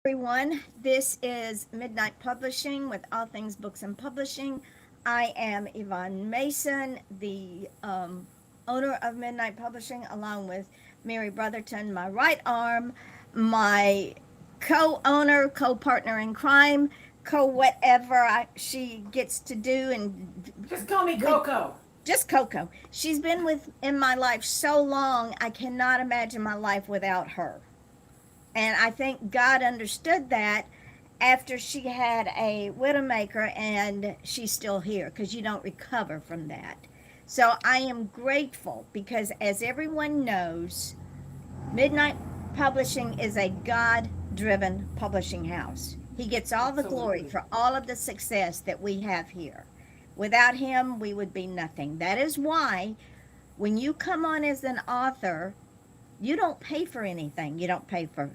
Everyone. This is Midnight Publishing with All Things Books and Publishing. I am Yvonne Mason, the owner of Midnight Publishing, along with Mary Brotherton, my right arm, my co owner, co partner in crime, co whatever she gets to do. And Just call me we Coco. just Coco. She's been with in my life so long, I cannot imagine my life without her. And I think God understood that after she had a widowmaker and she's still here because you don't recover from that. So I am grateful because, as everyone knows, Midnight Publishing is a God driven publishing house. He gets all the glory Absolutely. for all of the success that we have here. Without him, we would be nothing. That is why when you come on as an author, you don't pay for anything. You don't pay for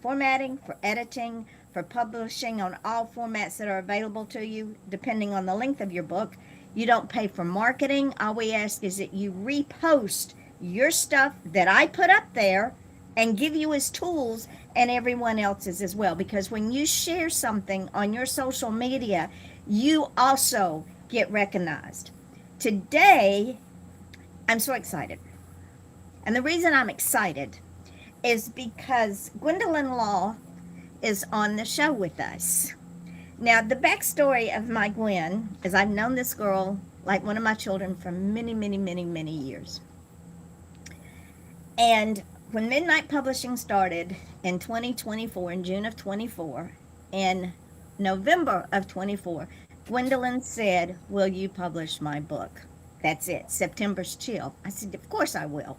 formatting, for editing, for publishing on all formats that are available to you, depending on the length of your book. You don't pay for marketing. All we ask is that you repost your stuff that I put up there and give you as tools and everyone else's as well. Because when you share something on your social media, you also get recognized. Today, I'm so excited. And the reason I'm excited is because Gwendolyn Law is on the show with us. Now, the backstory of my Gwen is I've known this girl like one of my children for many, many, many, many years. And when Midnight Publishing started in 2024, in June of 24, in November of 24, Gwendolyn said, "Will you publish my book?" That's it. September's chill. I said, "Of course I will."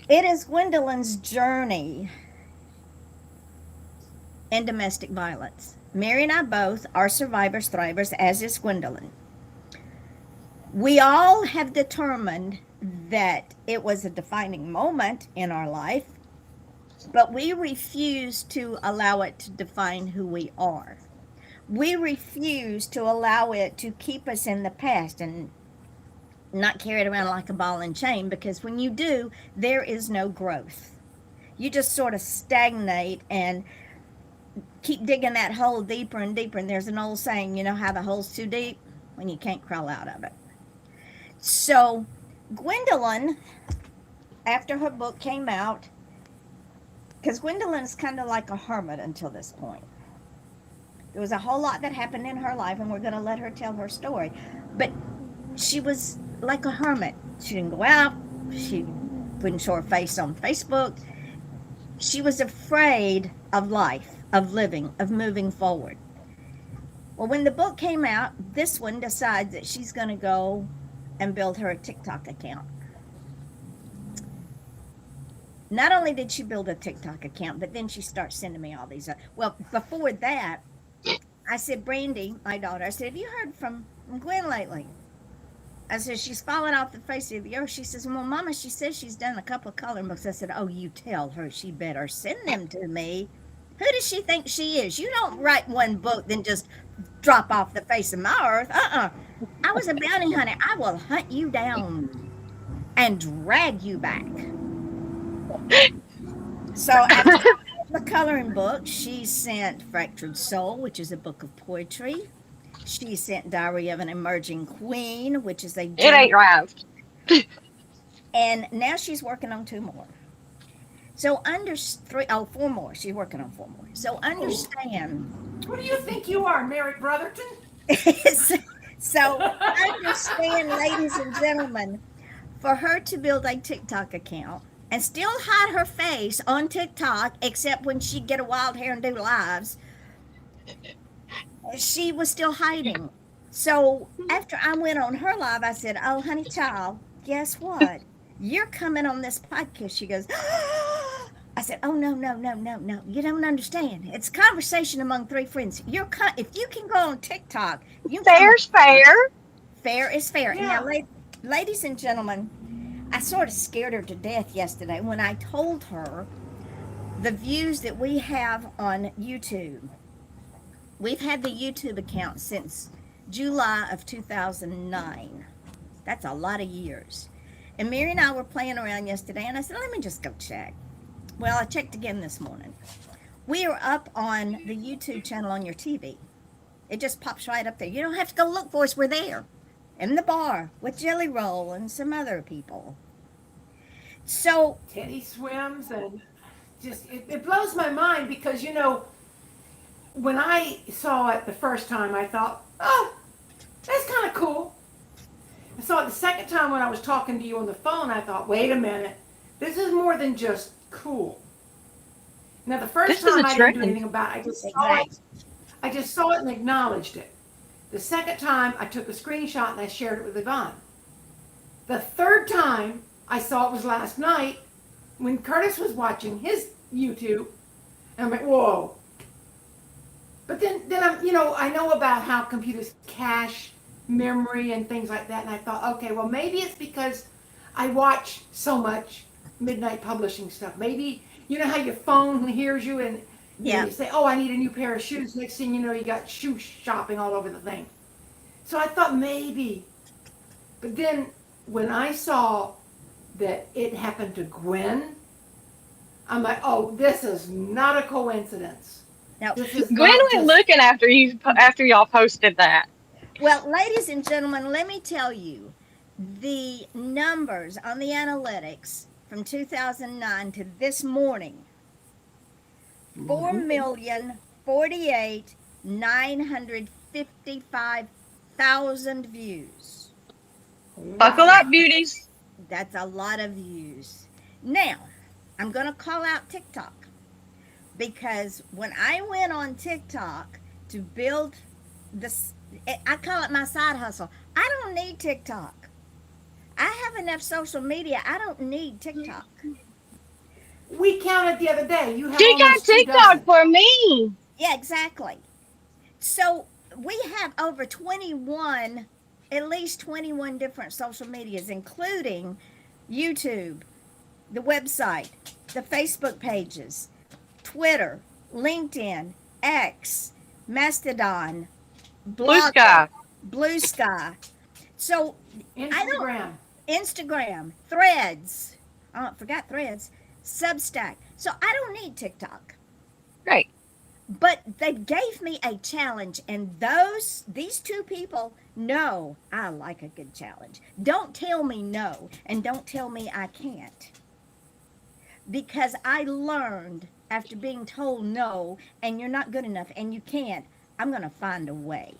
It is Gwendolyn's journey in domestic violence. Mary and I both are survivors, thrivers, as is Gwendolyn. We all have determined that it was a defining moment in our life, but we refuse to allow it to define who we are. We refuse to allow it to keep us in the past and not carry it around like a ball and chain, because when you do, there is no growth. You just sort of stagnate and keep digging that hole deeper and deeper. And there's an old saying, you know how the hole's too deep? When you can't crawl out of it. So, Gwendolyn, after her book came out, because Gwendolyn is kind of like a hermit until this point. There was a whole lot that happened in her life, and we're going to let her tell her story. But she was like a hermit. She didn't go out. She wouldn't show her face on Facebook. She was afraid of life, of living, of moving forward. Well, when the book came out, this one decides that she's going to go and build her a TikTok account. Not only did she build a TikTok account, but then she starts sending me all these. Well, before that, I said, Brandy, my daughter, I said, "Have you heard from Gwen lately?" I said, "She's fallen off the face of the earth." She says, "Well, Mama, she says she's done a couple of coloring books." I said, "Oh, you tell her she better send them to me. Who does she think she is? You don't write one book, then just drop off the face of my earth. I was a bounty hunter. I will hunt you down and drag you back." So after the coloring book, she sent Fractured Soul, which is a book of poetry. She sent Diary of an Emerging Queen, which is a It journal. ain't right. And now she's working on two more. So four more. She's working on four more. So Oh, understand. what do you think you are, Mary Brotherton? So understand, ladies and gentlemen, for her to build a TikTok account and still hide her face on TikTok, except when she get a wild hair and do lives, she was still hiding. So after I went on her live, I said, "Oh, honey child, guess what? You're coming on this podcast." She goes, I said, "Oh, no, no, no, no, no. You don't understand. It's conversation among three friends. If you can go on TikTok, you come. Fair's fair. Fair is fair." And now, Yeah. ladies and gentlemen, I sort of scared her to death yesterday when I told her the views that we have on YouTube. We've had the YouTube account since July of 2009. That's a lot of years. And Mary and I were playing around yesterday, and I said, "Let me just go check." Well, I checked again this morning. We are up on the YouTube channel on your TV. It just pops right up there. You don't have to go look for us. We're there in the bar with Jelly Roll and some other people. So, Teddy swims, and just it blows my mind because when I saw it the first time, I thought, oh, that's kind of cool. I saw it the second time when I was talking to you on the phone. I thought, wait a minute, this is more than just cool. Now, the first This is a time I didn't do trend. anything about it. I just saw exactly. it. I just saw it and acknowledged it. The second time, I took a screenshot and I shared it with Yvonne. The third time I saw it was last night when Curtis was watching his YouTube, and I'm like, whoa. But then I know about how computers cache memory and things like that, and I thought, okay, well, maybe it's because I watch so much midnight publishing stuff. Maybe you know how your phone hears you and Yeah. you say, oh, I need a new pair of shoes. Next thing you know, you got shoe shopping all over the thing. So I thought maybe. But then when I saw that it happened to Gwen, I'm like, oh, this is not a coincidence. Now, This is Gwen not went just. looking after y'all posted that. well, ladies and gentlemen, let me tell you the numbers on the analytics from 2009 to this morning 4,048,955,000 views. Buckle Wow. up, beauties. That's a lot of views. Now, I'm going to call out TikTok because when I went on TikTok to build this, I call it my side hustle. I don't need TikTok. I have enough social media. I don't need TikTok. We counted the other day. You have She got almost two TikTok dozen. for me. Yeah, exactly. So we have over 21, at least 21 different social medias, including YouTube, the website, the Facebook pages, Twitter, LinkedIn, X, Mastodon, Blue Blogger, Sky. Blue Sky. So I don't Instagram. Instagram, Threads. Oh, forgot Threads. Substack. So I don't need TikTok. Great. But they gave me a challenge, and these two people know I like a good challenge. Don't tell me no, and don't tell me I can't. Because I learned after being told no, and you're not good enough, and you can't, I'm going to find a way.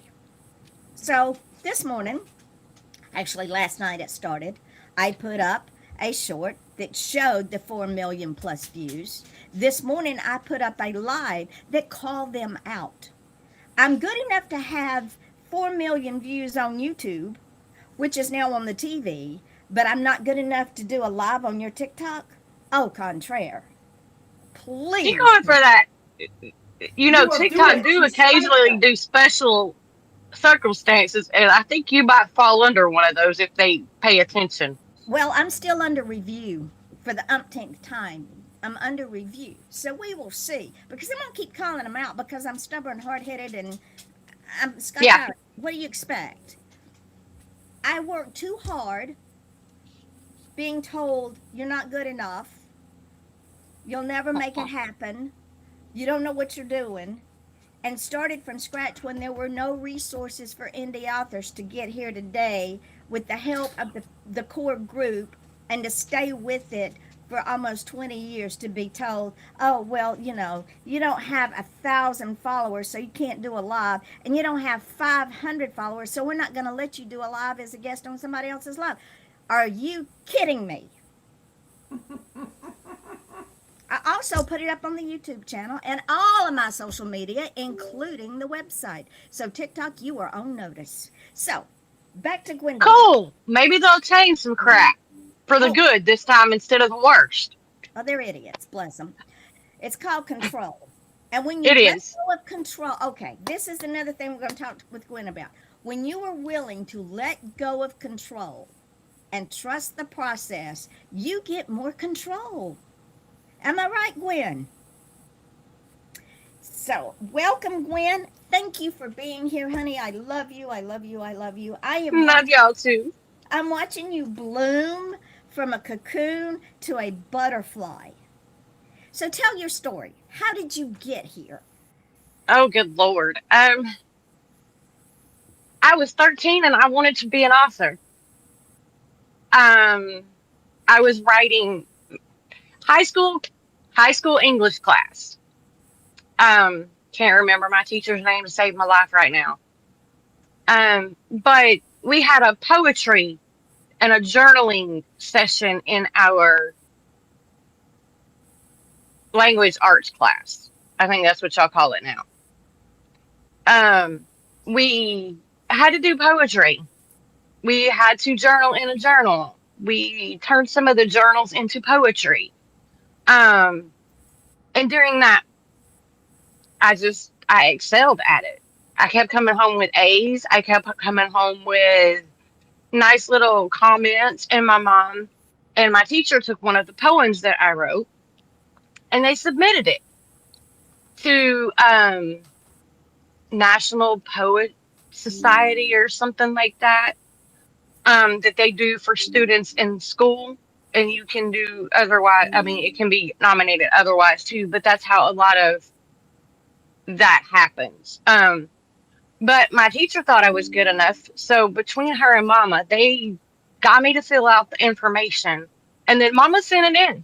So this morning, actually last night it started, I put up a short that showed the 4 million plus views. This morning I put up a live that called them out. I'm good enough to have 4 million views on YouTube, which is now on the TV, but I'm not good enough to do a live on your TikTok. Au contraire. You Please. going for that? You will do TikTok it do in spite occasionally of. do special circumstances, and I think you might fall under one of those if they pay attention. Well, I'm still under review for the umpteenth time. I'm under review. So we will see. Because I'm going to keep calling them out because I'm stubborn, hard headed, and I'm Scotch Yeah. Irish. What do you expect? I work too hard being told you're not good enough. You'll never make it happen. You don't know what you're doing. And started from scratch when there were no resources for indie authors to get here today with the help of the core group and to stay with it for almost 20 years to be told, oh, well, you don't have 1,000 followers, so you can't do a live, and you don't have 500 followers, so we're not going to let you do a live as a guest on somebody else's live. Are you kidding me? I also put it up on the YouTube channel and all of my social media, including the website. So, TikTok, you are on notice. So, back to Gwendolyn. Cool. Maybe they'll change some crap for the Oh, good this time instead of the worst. oh, they're idiots. Bless them. It's called control. And when you It let is. go of control, okay, this is another thing we're going to talk with Gwen about. When you are willing to let go of control and trust the process, you get more control. Am I right, Gwen? So, welcome, Gwen. Thank you for being here, honey. I love you. I love you. I love you. Love y'all too. I'm watching you bloom from a cocoon to a butterfly. So tell your story. How did you get here? Oh, good Lord. I was 13 and I wanted to be an author. Um, I was writing high school, high school English class. Can't remember my teacher's name to save my life right now. But we had a poetry and a journaling session in our language arts class. I think that's what y'all call it now. We had to do poetry. We had to journal in a journal. We turned some of the journals into poetry. Um, and during that, I excelled at it. I kept coming home with A's. I kept coming home with nice little comments. And my mom and my teacher took one of the poems that I wrote and they submitted it to National Poet Society or something like that. That they do for students in school. And you can do otherwise. I mean, it can be nominated otherwise too, but that's how a lot of that happens. But my teacher thought I was good enough. So between her and Mama, they got me to fill out the information. And then Mama sent it in.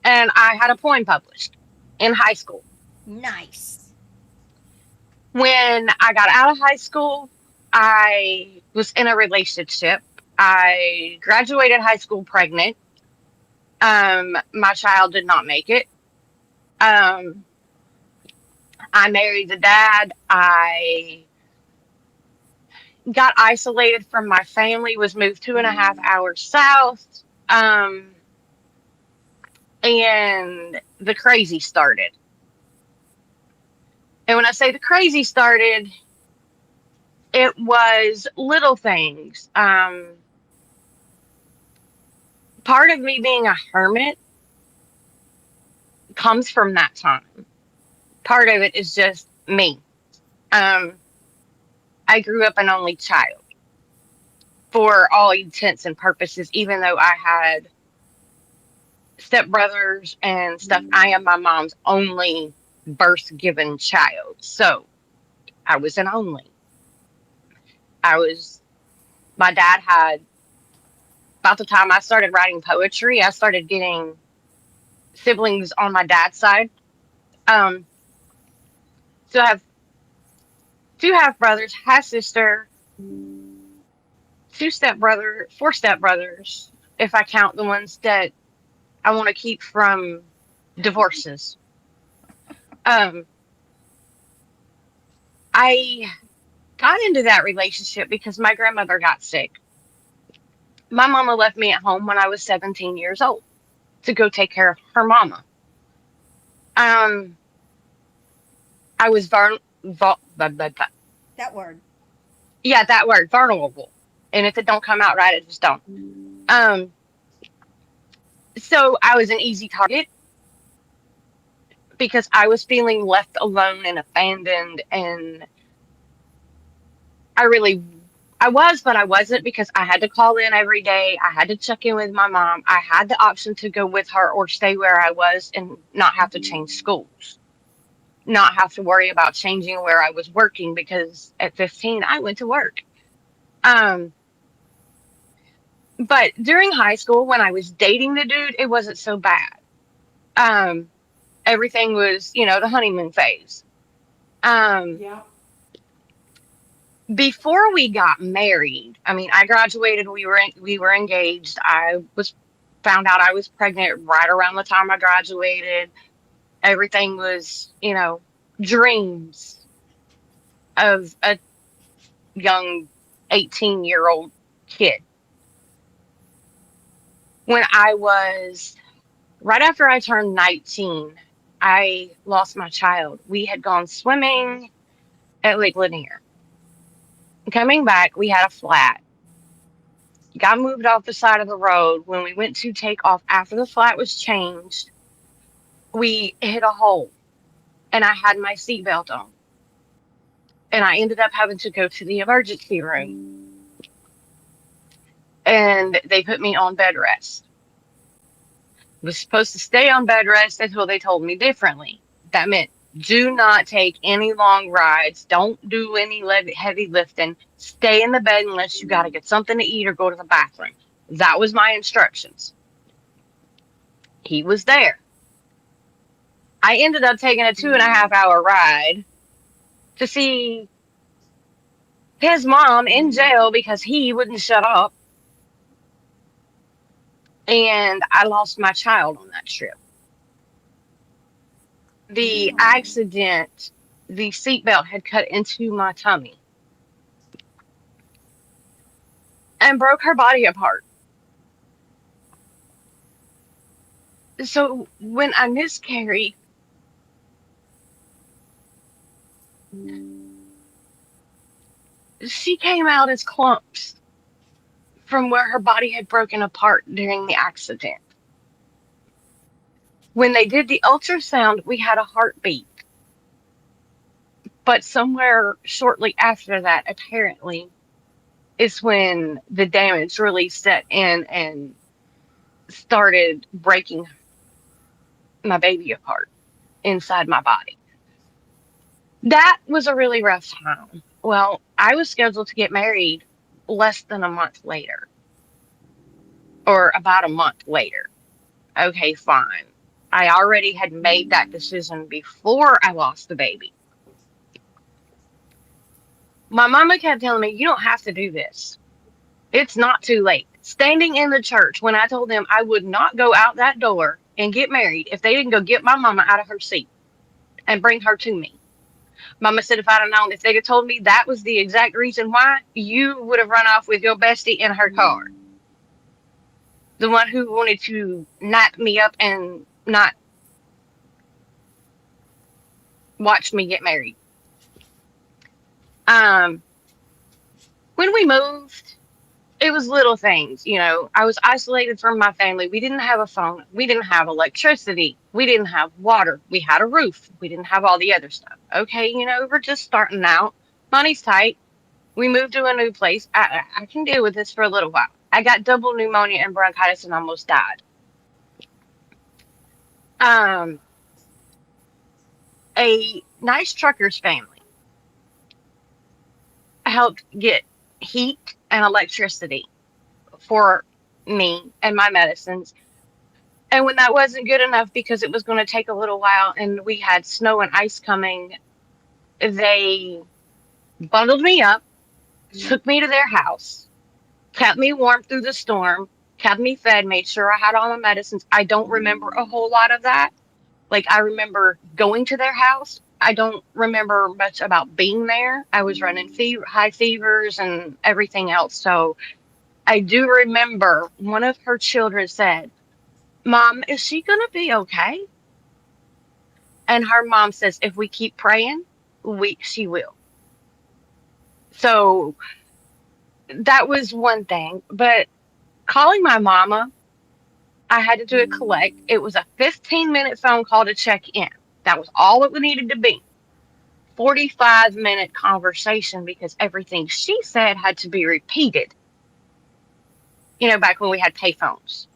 And I had a poem published in high school. Nice. When I got out of high school, I was in a relationship. I graduated high school pregnant. My child did not make it. Um, I married the dad. I got isolated from my family, was moved 2.5 hours south. Um, and the crazy started. And when I say the crazy started, it was little things. Part of me being a hermit comes from that time. Part of it is just me. Um, I grew up an only child for all intents and purposes, even though I had stepbrothers and stuff. I am my mom's only birth given child. So I was an only. I was, my dad had, about the time I started writing poetry, I started getting siblings on my dad's side. Um, so I have two half brothers, half sister, four stepbrothers, if I count the ones that I want to keep from divorces. Um, I got into that relationship because my grandmother got sick. My mama left me at home when I was 17 years old to go take care of her mama. Um, I was That word. yeah, that word, vulnerable. And if it don't come out right, it just don't. Um, so I was an easy target because I was feeling left alone and abandoned, and I really, I was, but I wasn't because I had to call in every day. I had to check in with my mom. I had the option to go with her or stay where I was and not have to change schools, not have to worry about changing where I was working because at 15 I went to work. Um, but during high school when I was dating the dude, it wasn't so bad. Um, Everything was, the honeymoon phase. Um, Yeah. Before we got married, I mean, I graduated, we were engaged. I was found out I was pregnant right around the time I graduated. Everything was, dreams of a young 18-year-old kid. When I was right after I turned 19, I lost my child. We had gone swimming at Lake Lanier. Coming back, we had a flat. Got moved off the side of the road. When we went to take off after the flat was changed, we hit a hole and I had my seatbelt on. And I ended up having to go to the emergency room and they put me on bed rest. Was supposed to stay on bed rest until they told me differently. That meant do not take any long rides. Don't do any heavy lifting. Stay in the bed unless you got to get something to eat or go to the bathroom. That was my instructions. He was there. I ended up taking a 2.5 hour ride to see his mom in jail because he wouldn't shut up. And I lost my child on that trip. The accident, the seatbelt had cut into my tummy and broke her body apart. So when I miscarried, she came out as clumps from where her body had broken apart during the accident. When they did the ultrasound, we had a heartbeat. But somewhere shortly after that, apparently, is when the damage really set in and started breaking my baby apart inside my body. That was a really rough time. Well, I was scheduled to get married less than a month later, or about a month later. Okay, fine. I already had made that decision before I lost the baby. My mama kept telling me, you don't have to do this. It's not too late. Standing in the church when I told them I would not go out that door and get married if they didn't go get my mama out of her seat and bring her to me. Mama said if I'd have known, if they'd have told me that was the exact reason why, you would have run off with your bestie in her car. The one who wanted to nap me up and not watch me get married. When we moved, it was little things, I was isolated from my family. We didn't have a phone. We didn't have electricity. We didn't have water. We had a roof. We didn't have all the other stuff. Okay, we're just starting out. Money's tight. We moved to a new place. I can deal with this for a little while. I got double pneumonia and bronchitis and almost died. Um, a nice trucker's family helped get heat and electricity for me and my medicines. And when that wasn't good enough because it was going to take a little while and we had snow and ice coming, they bundled me up, took me to their house, kept me warm through the storm, kept me fed, made sure I had all my medicines. I don't remember a whole lot of that. Like, I remember going to their house. I don't remember much about being there. I was running high fevers and everything else. So I do remember one of her children said, Mom, is she going to be okay? And her mom says, if we keep praying, she will. So that was one thing. But calling my mama, I had to do a collect. It was a 15-minute phone call to check in. That was all it needed to be. 45-minute conversation because everything she said had to be repeated. Back when we had payphones.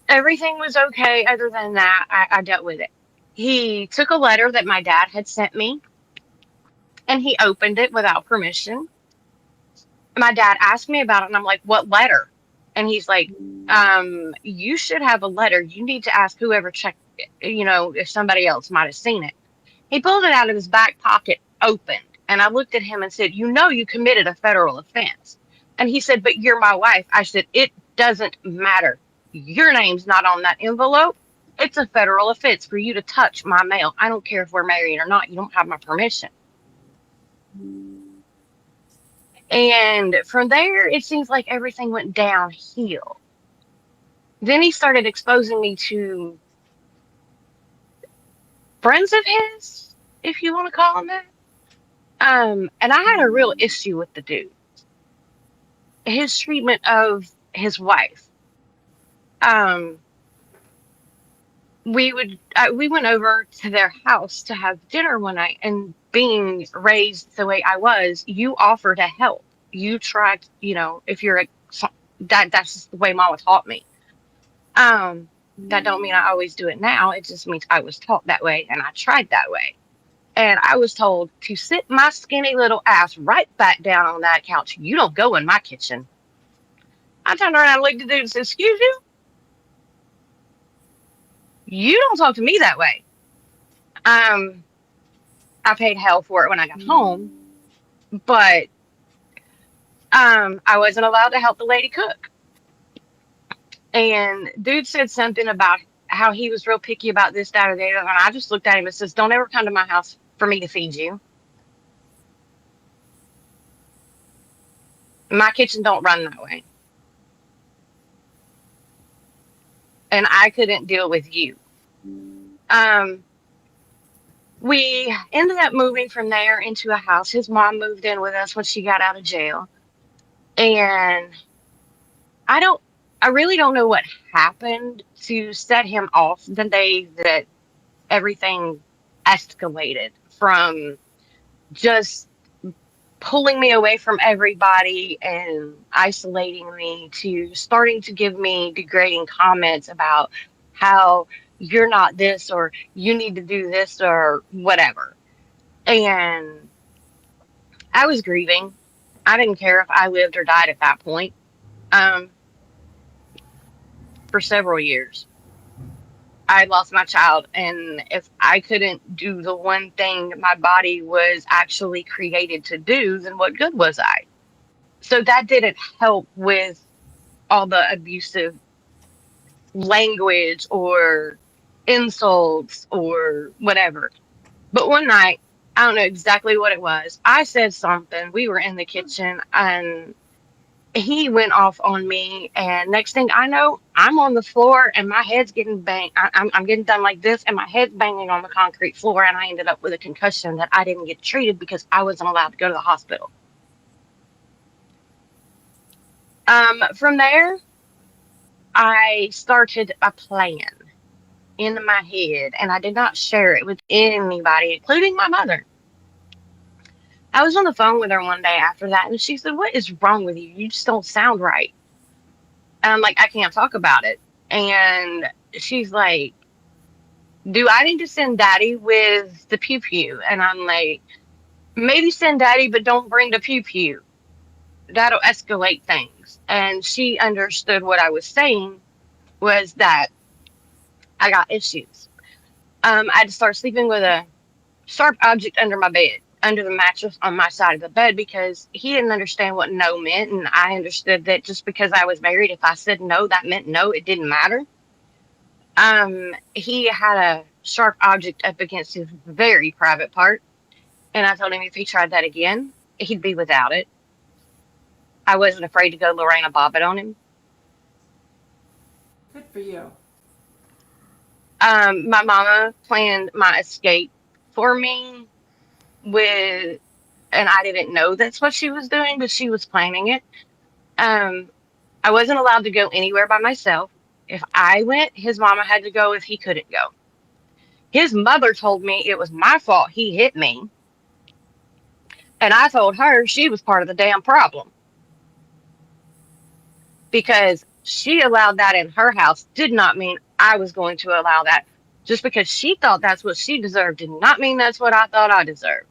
Everything was okay. Other than that, I dealt with it. He took a letter that my dad had sent me and he opened it without permission. My dad asked me about it and I'm like, what letter? And he's like, you should have a letter. You need to ask whoever checked it, if somebody else might have seen it. He pulled it out of his back pocket, opened, and I looked at him and said, you committed a federal offense. And he said, but you're my wife. I said, it doesn't matter. Your name's not on that envelope. It's a federal offense for you to touch my mail. I don't care if we're married or not. You don't have my permission. And from there, it seems like everything went downhill. Then he started exposing me to friends of his, if you want to call them that. And I had a real issue with the dude. His treatment of his wife. We went over to their house to have dinner one night, and being raised the way I was, you offer to help. You try, if you're That's just the way mama taught me. Um, that don't mean I always do it now. It just means I was taught that way and I tried that way. And I was told to sit my skinny little ass right back down on that couch. You don't go in my kitchen. I turned around and looked at the dude and said, "Excuse you? You don't talk to me that way." Um, I paid hell for it when I got home, but I wasn't allowed to help the lady cook. And dude said something about how he was real picky about this, that, or the other. And I just looked at him and says, "Don't ever come to my house for me to feed you. My kitchen don't run that way." And I couldn't deal with you. Um, we ended up moving from there into a house. His mom moved in with us when she got out of jail. And I don't, I really don't know what happened to set him off the day that everything escalated from just pulling me away from everybody and isolating me to starting to give me degrading comments about how you're not this or you need to do this or whatever. And I was grieving. I didn't care if I lived or died at that point, um, for several years. I lost my child, and if I couldn't do the one thing my body was actually created to do, then what good was I? So that didn't help with all the abusive language or insults or whatever. But one night, I don't know exactly what it was. I said something. We were in the kitchen and he went off on me. And next thing I know, I'm on the floor and my head's getting banged. I'm getting done like this and my head's banging on the concrete floor. And I ended up with a concussion that I didn't get treated because I wasn't allowed to go to the hospital. From there, I started a plan in my head and I did not share it with anybody, including my mother. I was on the phone with her one day after that and she said, "What is wrong with you? You just don't sound right." And I'm like, "I can't talk about it." And she's like, "Do I need to send daddy with the pew pew?" And I'm like, "Maybe send daddy, but don't bring the pew pew. That'll escalate things." And she understood what I was saying was that I got issues. I had to start sleeping with a sharp object under my bed, under the mattress on my side of the bed, because he didn't understand what no meant. And I understood that just because I was married, if I said no, that meant no, it didn't matter. He had a sharp object up against his very private part. And I told him if he tried that again, he'd be without it. I wasn't afraid to go Lorena Bobbitt on him. Good for you. My mama planned my escape for me with, and I didn't know that's what she was doing, but she was planning it. Um, I wasn't allowed to go anywhere by myself. If I went, his mama had to go if he couldn't go. His mother told me it was my fault he hit me, and I told her she was part of the damn problem because she allowed that in her house did not mean I was going to allow that. Just because she thought that's what she deserved did not mean that's what I thought I deserved.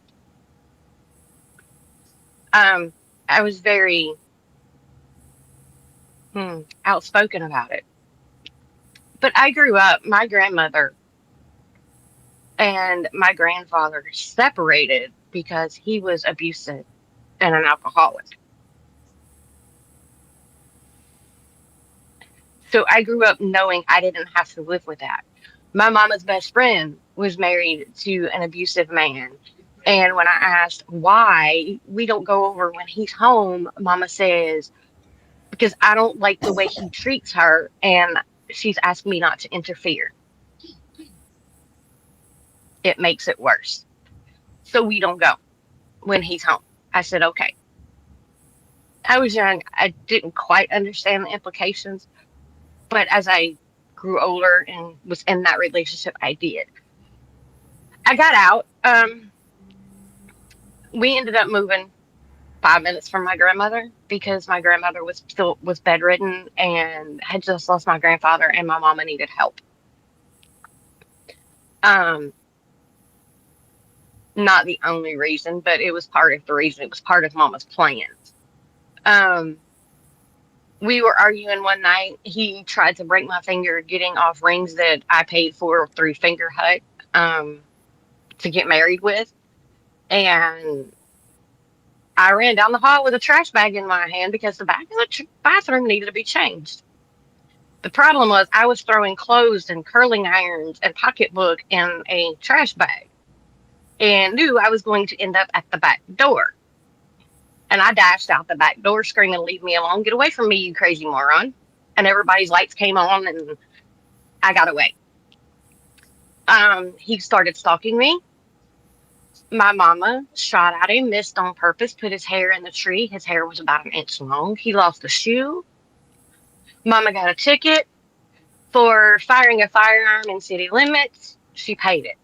Um, I was very outspoken about it. But I grew up, my grandmother and my grandfather separated because he was abusive and an alcoholic. So I grew up knowing I didn't have to live with that. My mama's best friend was married to an abusive man. And when I asked why we don't go over when he's home, mama says, "Because I don't like the way he treats her. And she's asked me not to interfere. It makes it worse. So we don't go when he's home." I said, "Okay." I was young. I didn't quite understand the implications. But as I grew older and was in that relationship, I did. I got out. We ended up moving. 5 minutes from my grandmother because my grandmother was bedridden and had just lost my grandfather, and my mama needed help. Um, Not the only reason, but it was part of the reason. It was part of Mama's plans. Um, we were arguing one night. He tried to break my finger getting off rings that I paid for through Finger Hut to get married with, and I ran down the hall with a trash bag in my hand because the back of the bathroom needed to be changed. The problem was I was throwing clothes and curling irons and pocketbook in a trash bag and knew I was going to end up at the back door. And I dashed out the back door screaming, "Leave me alone. Get away from me, you crazy moron." And everybody's lights came on and I got away. He started stalking me. My mama shot at him, missed on purpose, put his hair in the tree. His hair was about an inch long. He lost a shoe. Mama got a ticket for firing a firearm in city limits. She paid it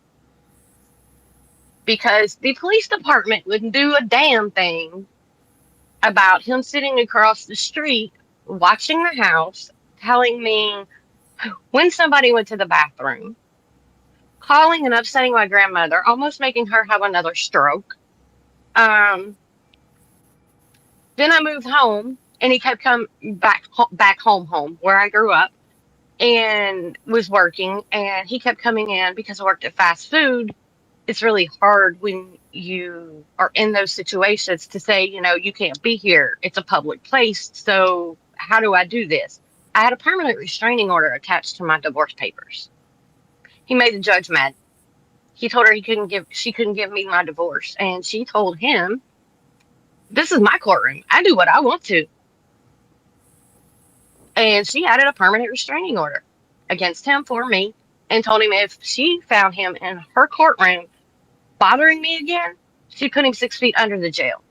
because the police department wouldn't do a damn thing about him sitting across the street watching the house, telling me when somebody went to the bathroom, calling and upsetting my grandmother, almost making her have another stroke. Um, then I moved home, and he kept coming back home where I grew up, and was working. And he kept coming in because I worked at fast food. It's really hard when you are in those situations to say, you can't be here. It's a public place. So how do I do this? I had a permanent restraining order attached to my divorce papers. He made the judge mad. He told her she couldn't give me my divorce. And she told him, "This is my courtroom. I do what I want to." And she added a permanent restraining order against him for me and told him if she found him in her courtroom bothering me again, she put him 6 feet under the jail.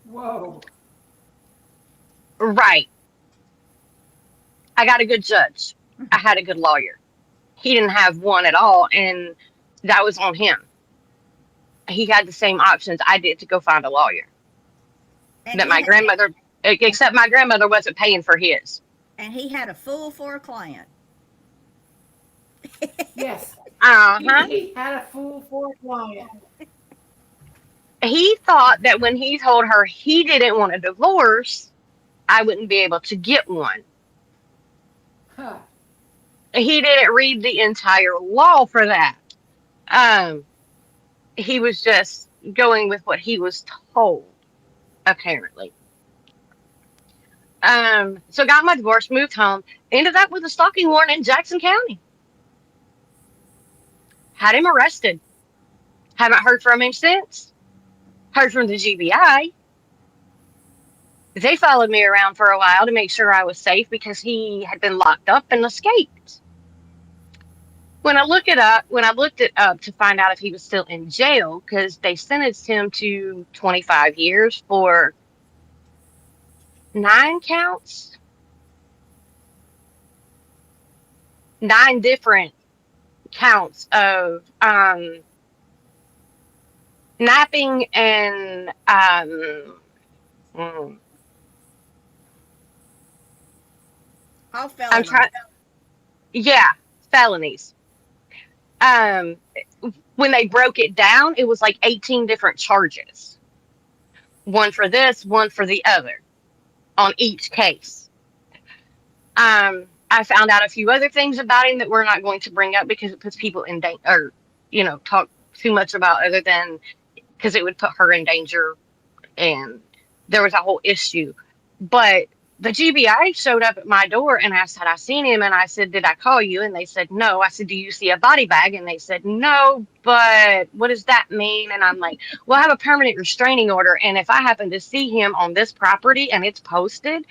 Whoa. Right. I got a good judge. I had a good lawyer. He didn't have one at all, and that was on him. He had the same options I did to go find a lawyer. And That my grandmother, except my grandmother wasn't paying for his. And he had a fool for a client. Yes. Uh-huh. He had a fool for a client. He thought that when he told her he didn't want a divorce, I wouldn't be able to get one. Huh. He didn't read the entire law for that. He was just going with what he was told, apparently. So got my divorce, moved home, ended up with a stalking warrant in Jackson County. Had him arrested. Haven't heard from him since. Heard from the GBI. They followed me around for a while to make sure I was safe because he had been locked up and escaped. When I looked it up to find out if he was still in jail, because they sentenced him to 25 years for 9 counts, 9 different counts of napping and All I'm felonies. trying, yeah, felonies. Um, when they broke it down, it was like 18 different charges. One for this, one for the other on each case. I found out a few other things about him that we're not going to bring up because it puts people in danger, or, talk too much about other than because it would put her in danger. And there was a whole issue. But the GBI showed up at my door and I said, "I seen him." And I said, "Did I call you?" And they said, "No." I said, "Do you see a body bag?" And they said, "No, but what does that mean?" And I'm like, "Well, I have a permanent restraining order. And if I happen to see him on this property and it's posted,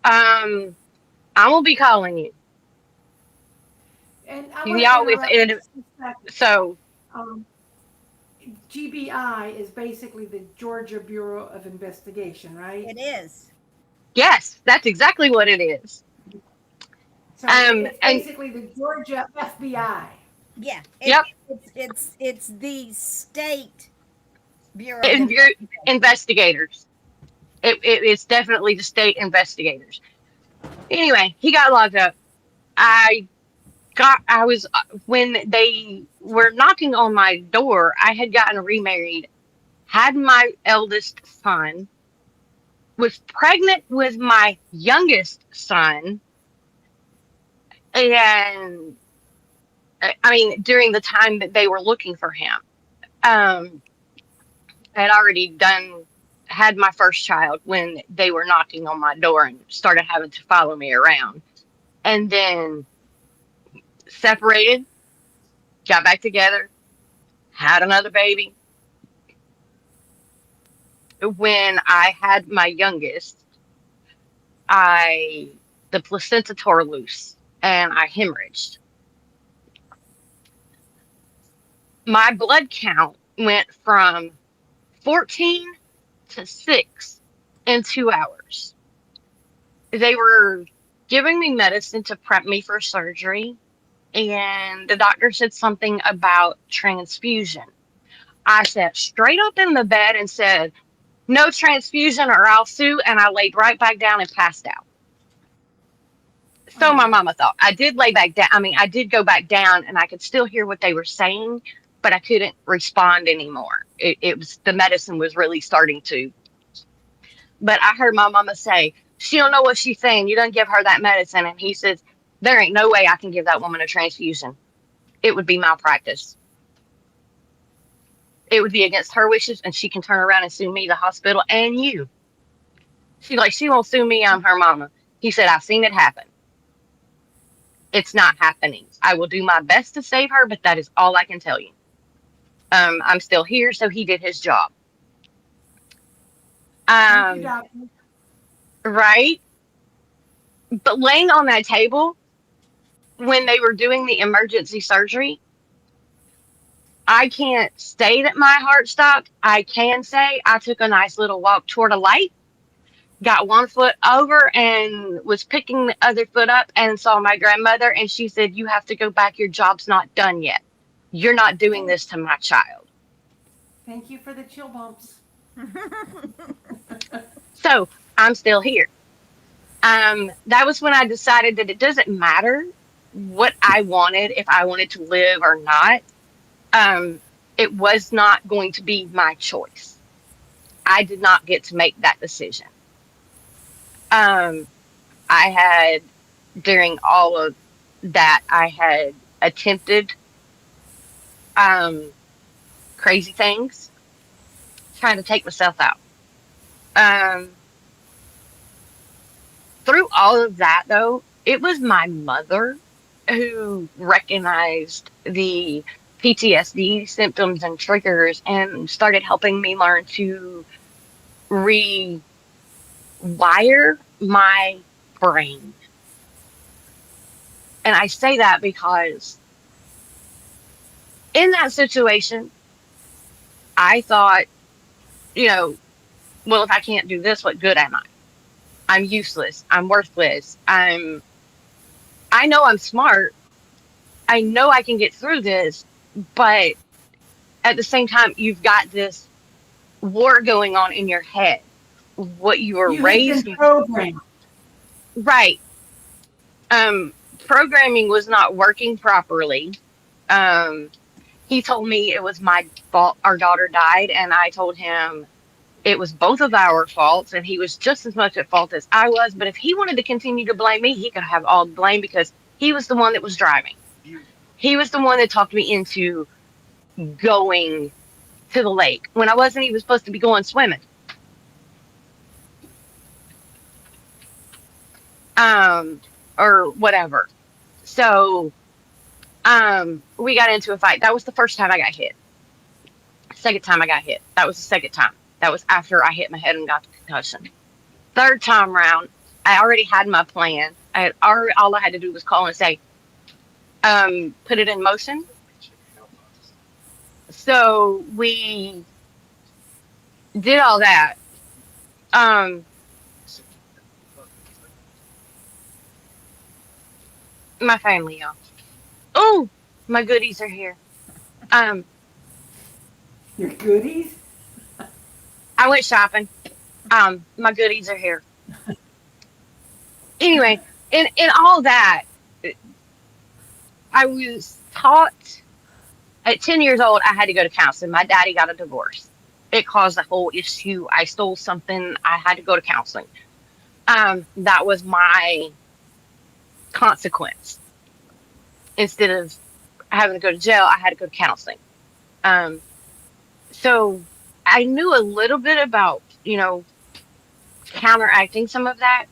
I will be calling you." And I want to Y'all, interrupt you just a second. so Um, GBI is basically the Georgia Bureau of Investigation, right? It is. yes, that's exactly what it is. So And it's basically the Georgia FBI. Yeah. yep, It's the state bureau of and you're investigation. investigators. It's definitely the state investigators. Anyway, he got locked up. I I was when they were knocking on my door. I had gotten remarried, had my eldest son, was pregnant with my youngest son, and I mean during the time that they were looking for him. Um, I had already had my first child when they were knocking on my door and started having to follow me around. And then separated, got back together, had another baby. When I had my youngest, I the placenta tore loose and I hemorrhaged. My blood count went from 14 to 6 in 2 hours. They were giving me medicine to prep me for surgery, and the doctor said something about transfusion. I sat straight up in the bed and said, "No transfusion or I'll sue," and I laid right back down and passed out. So my Oh, mama thought. I did lay back down. I mean, I did go back down and I could still hear what they were saying, but I couldn't respond anymore. It was the medicine was really starting to. But I heard my mama say, "She don't know what she's saying. You don't give her that medicine." And he says, "There ain't no way I can give that woman a transfusion. It would be malpractice. It would be against her wishes, and she can turn around and sue me, the hospital, and you." She won't sue me. I'm her mama. He said, "I've seen it happen. It's not happening. I will do my best to save her, but that is all I can tell you. I'm still here, so he did his job." thank you, Um, doctor. right? But laying on that table when they were doing the emergency surgery, I can't say that my heart stopped. I can say I took a nice little walk toward a light, got one foot over, and was picking the other foot up and saw my grandmother. And she said, "You have to go back. Your job's not done yet. You're not doing Thank, this to my child." thank you for the chill bumps. So I'm still here. That was when I decided that it doesn't matter what I wanted, if I wanted to live or not. Um, it was not going to be my choice. I did not get to make that decision. Um, I had, during all of that, I had attempted um, crazy things, trying to take myself out. Um, Through all of that, though, it was my mother who recognized the PTSD symptoms and triggers and started helping me learn to rewire my brain. And I say that because in that situation, I thought, you know, well, if I can't do this, what good am I? I'm useless. I'm worthless. I know I'm smart. I know I can get through this, but at the same time, you've got this war going on in your head. What you were You had been raised programmed. right. Programming was not working properly. Um, he told me it was my fault our daughter died, and I told him it was both of our faults, and he was just as much at fault as I was. But if he wanted to continue to blame me, he could have all the blame because he was the one that was driving. He was the one that talked me into going to the lake when I wasn't even supposed to be going swimming. Um, or whatever. So, we got into a fight. That was the first time I got hit. Second time I got hit. That was the second time. That was after I hit my head and got the concussion. Third time round, I already had my plan. I had already, all I had to do was call and say, put it in motion. So we did all that. Um, my family, y'all. Oh, my goodies are here. Um, Your goodies? I went shopping. My goodies are here. Anyway, in all that, I was taught at 10 years old, I had to go to counseling. My daddy got a divorce. It caused a whole issue. I stole something. I had to go to counseling. That was my consequence. Instead of having to go to jail, I had to go to counseling. Um, so I knew a little bit about, counteracting some of that,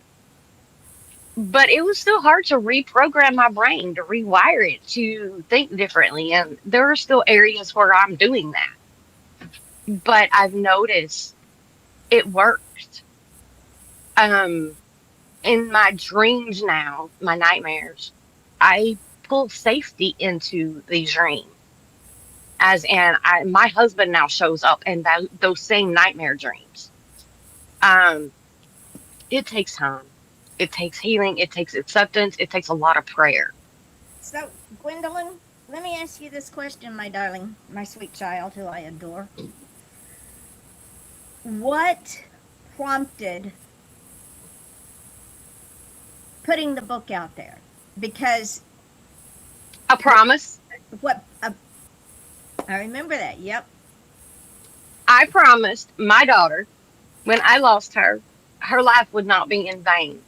but it was still hard to reprogram my brain, to rewire it to think differently. And there are still areas where I'm doing that. But I've noticed it works. Um, in my dreams now, my nightmares, I pull safety into the dream. My husband now shows up in those same nightmare dreams. Um, it takes time. It takes healing. It takes acceptance. It takes a lot of prayer. So, Gwendolyn, let me ask you this question, my darling, my sweet child who I adore. What prompted putting the book out there? Because I promise. what I remember that. Yep. I promised my daughter when I lost her, her life would not be in vain.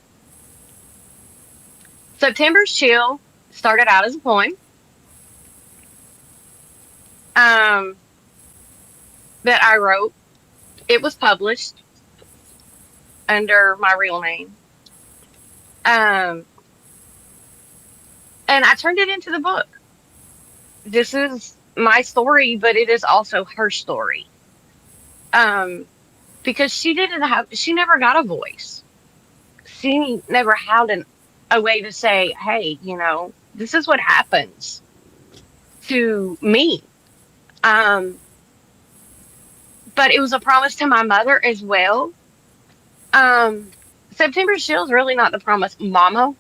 September's Chill started out as a poem um, that I wrote. It was published under my real name. Um, and I turned it into the book. This is my story, but it is also her story. Um, because she never got a voice. She never had a way to say, hey, this is what happens to me. Um, but it was a promise to my mother as well. Um, September Shield's really not the promise Mama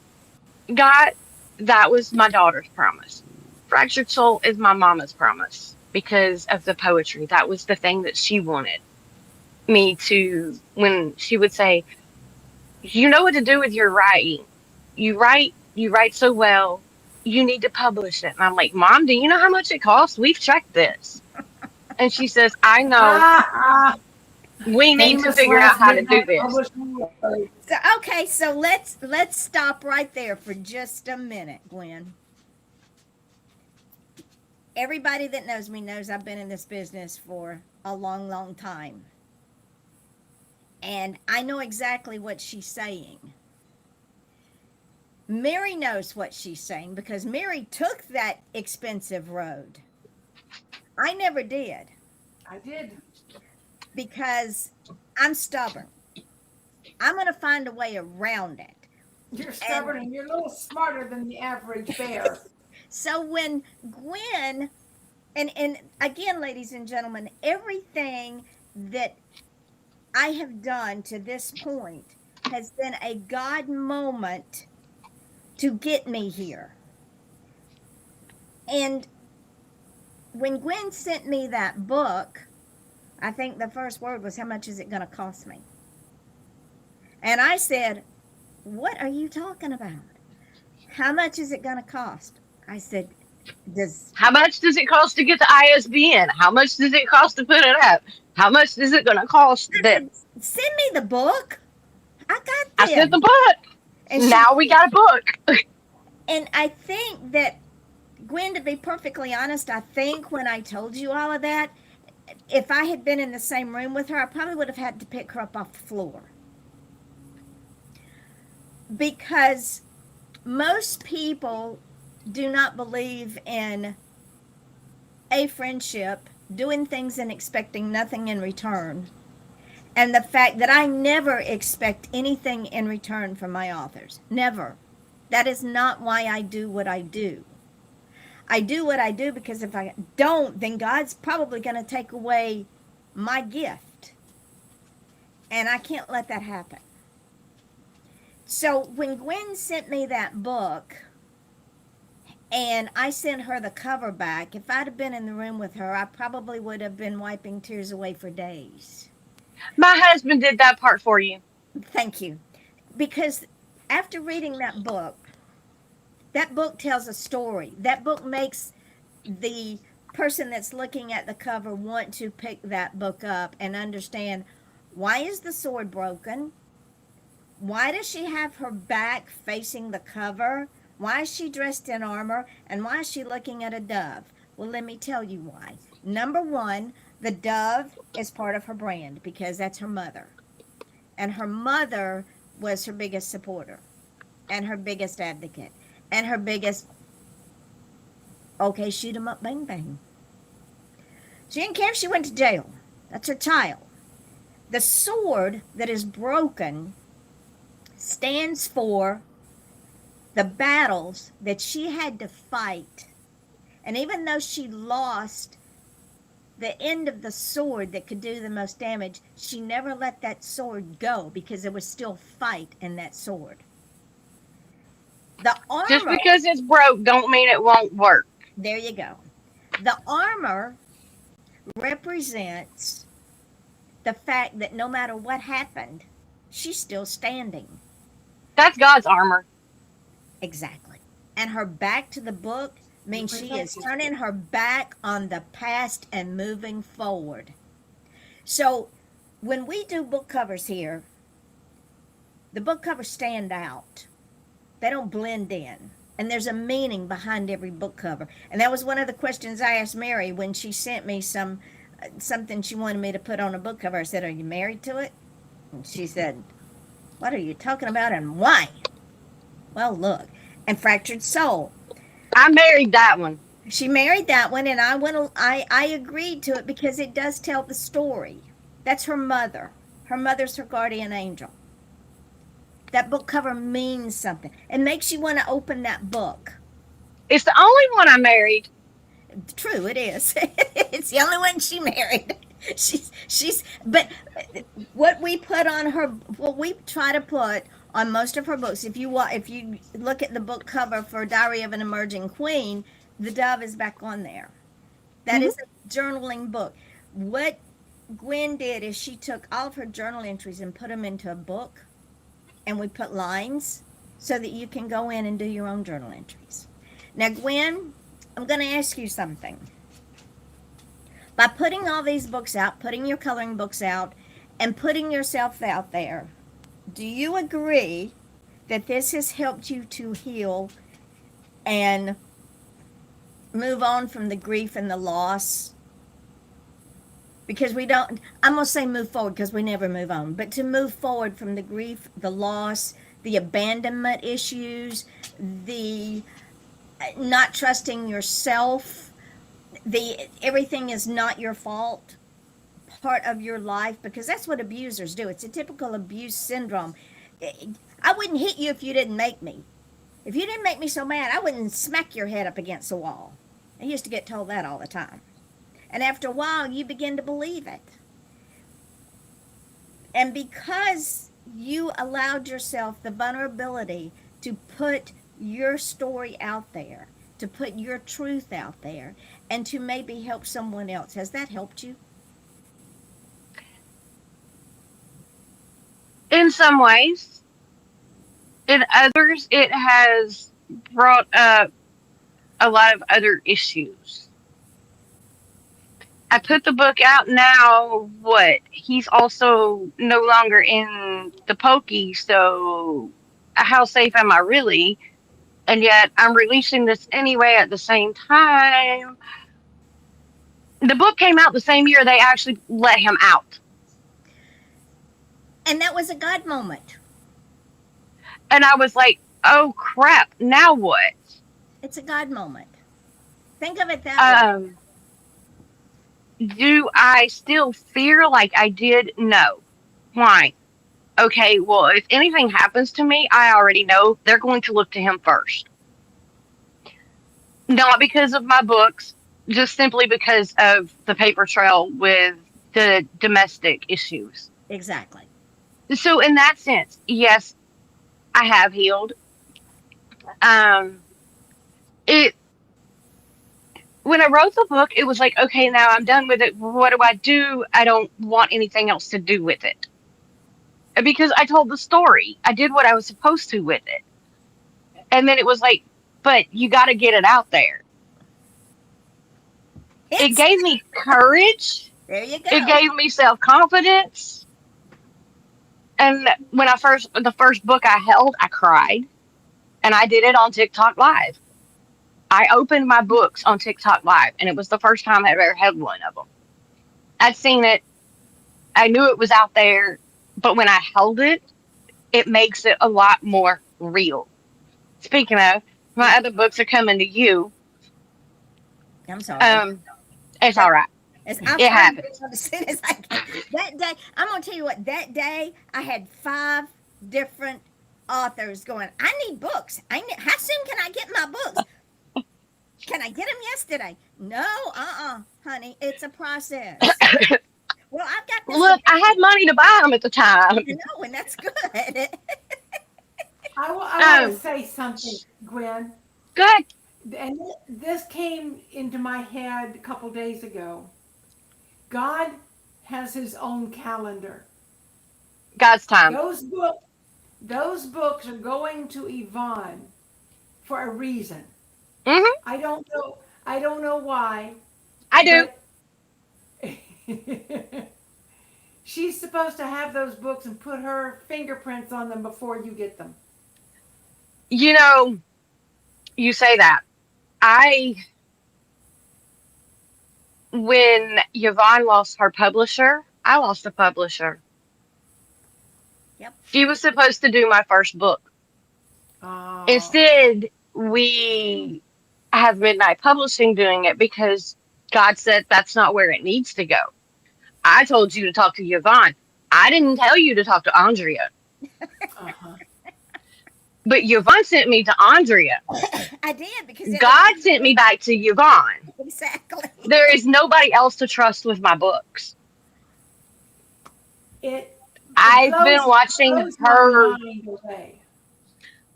got. That was my daughter's promise. Fractured Soul is my mama's promise because of the poetry. That was the thing that she wanted me to, when she would say, you know what to do with your writing. You write so well. You need to publish it. And I'm like, Mom, do you know how much it costs? We've checked this. And she says, I know. We need to Famous figure out last how to do midnight this. publishing. So okay, so let's stop right there for just a minute, Gwen. Everybody that knows me knows I've been in this business for a long, long time. And I know exactly what she's saying. Mary knows what she's saying because Mary took that expensive road. I never did I did. because I'm stubborn. I'm going to find a way around it. You're stubborn and you're a little smarter than the average bear. So when Gwen, and again, ladies and gentlemen, everything that I have done to this point has been a God moment to get me here. And when Gwen sent me that book, I think the first word was, how much is it going to cost me? And I said, what are you talking about? How much is it going to cost? I said, How much does it cost to get the ISBN? How much does it cost to put it up? How much is it going to cost I that said, send me the book. I got I this. sent the book? And Now we got a book. and I think that, Gwen, to be perfectly honest, I think when I told you all of that, if I had been in the same room with her, I probably would have had to pick her up off the floor. Because most people do not believe in a friendship, doing things and expecting nothing in return. And the fact that I never expect anything in return from my authors. Never. That is not why I do what I do. I do what I do because if I don't, then God's probably going to take away my gift. And I can't let that happen. So when Gwen sent me that book and I sent her the cover back, if I'd have been in the room with her, I probably would have been wiping tears away for days. My husband did that part for you. Thank you. Because after reading that book tells a story. That book makes the person that's looking at the cover want to pick that book up and understand, why is the sword broken? Why does she have her back facing the cover? Why is she dressed in armor? And why is she looking at a dove? Well, let me tell you why. Number one, the dove is part of her brand because that's her mother. And her mother was her biggest supporter and her biggest advocate and her biggest, okay, shoot 'em up, bang, bang. She didn't care if she went to jail. That's her child. The sword that is broken stands for the battles that she had to fight. And even though she lost the end of the sword that could do the most damage, she never let that sword go because there was still fight in that sword. The Just armor, because it's broke don't mean it won't work. there you go. The armor represents the fact that no matter what happened, she's still standing. That's God's armor. Exactly. And her back to the book means she is Protected. turning her back on the past and moving forward. So when we do book covers here, the book covers stand out. They don't blend in. And there's a meaning behind every book cover. And that was one of the questions I asked Mary when she sent me something she wanted me to put on a book cover. I said, "Are you married to it?" And she said, "What are you talking about and why?" Well, look. And Fractured Soul. I married that one. She married that one, and I agreed to it because it does tell the story. That's her mother. Her mother's her guardian angel. That book cover means something. It makes you want to open that book. It's the only one I married. True, it is. It's the only one she married. But what we put on her, what we try to put on most of her books, if you look at the book cover for Diary of an Emerging Queen, the dove is back on there. That Hmm. is a journaling book. What Gwen did is she took all of her journal entries and put them into a book, and we put lines so that you can go in and do your own journal entries. Now, Gwen, I'm going to ask you something. By putting all these books out, putting your coloring books out, and putting yourself out there, do you agree that this has helped you to heal and move on from the grief and the loss? Because we don't, I'm going to say move forward because we never move on, but to move forward from the grief, the loss, the abandonment issues, the not trusting yourself, the everything is not your fault part of your life, because that's what abusers do. It's a typical abuse syndrome. I wouldn't hit you if you didn't make me. If you didn't make me so mad, I wouldn't smack your head up against the wall. I used to get told that all the time. And after a while, you begin to believe it. And because you allowed yourself the vulnerability to put your story out there, to put your truth out there, and to maybe help someone else, has that helped you? In some ways, in others, it has brought up a lot of other issues. I put the book out now. What? He's also no longer in the pokey, so how safe am I really? And yet I'm releasing this anyway at the same time. The book came out the same year they actually let him out. And that was a God moment. And I was like, oh crap, now what? It's a God moment. Think of it that way. Um, do I still fear like I did? No. Why? Okay, well, if anything happens to me, I already know they're going to look to him first. Not because of my books, just simply because of the paper trail with the domestic issues. Exactly. So, in that sense, yes, I have healed. Um, it when I wrote the book, it was like, okay, now I'm done with it. What do I do? I don't want anything else to do with it. Because I told the story. I did what I was supposed to with it. And then it was like, but you got to get it out there. It It's gave me courage. there you It go. gave me self confidence. And when the first book I held, I cried. And I did it on TikTok Live. I opened my books on TikTok Live, and it was the first time I'd ever held one of them. I'd seen it. I knew it was out there, but when I held it, it makes it a lot more real. Speaking of, my other books are coming to you. I'm sorry. Um, it's all right. I'll It find happens. it as soon as I can. That day, I'm gonna tell you what. That day, I had 5 different authors going. I need books. How soon can I get my books? Can I get them yesterday? No, honey. It's a process. Well, I've got this Look, I had money to buy them at the time. you know, and that's good. I want to Um, say something, Gwen. good. And this came into my head a couple days ago. God has his own calendar. God's time. Those books are going to Yvonne for a reason. Hmm. I don't know. I don't know why, I do. but she's supposed to have those books and put her fingerprints on them before you get them. You know, you say that. I, when Yvonne lost her publisher, I lost a publisher. Yep. She was supposed to do my first book. Oh, Instead, we have Midnight Publishing doing it because God said that's not where it needs to go. I told you to talk to Yvonne. I didn't tell you to talk to Andrea. uh-huh. But Yvonne sent me to Andrea. I did because it God sent me back to Yvonne. exactly. There is nobody else to trust with my books. It it I've been watching blows my her. mind away.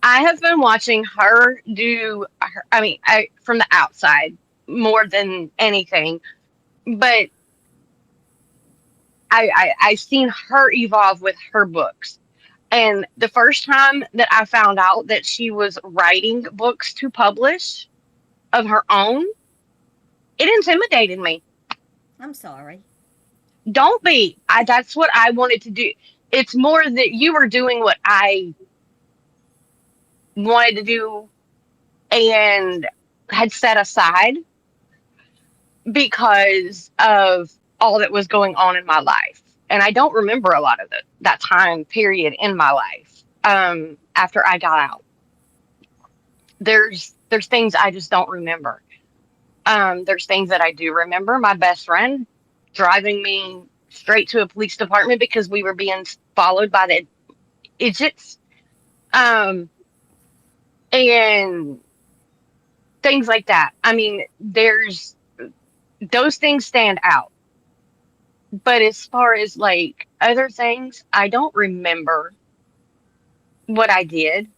I have been watching her do. From the outside more than anything, but I've seen her evolve with her books. And the first time that I found out that she was writing books to publish of her own, it intimidated me. I'm sorry. Don't be. That's what I wanted to do. It's more that you were doing what I wanted to do and had set aside because of all that was going on in my life. And I don't remember a lot of that time period in my life after I got out. There's things I just don't remember. There's things that I do remember. My best friend driving me straight to a police department because we were being followed by the idiots. And things like that. I mean, there's those things stand out. But as far as like other things, I don't remember what I did.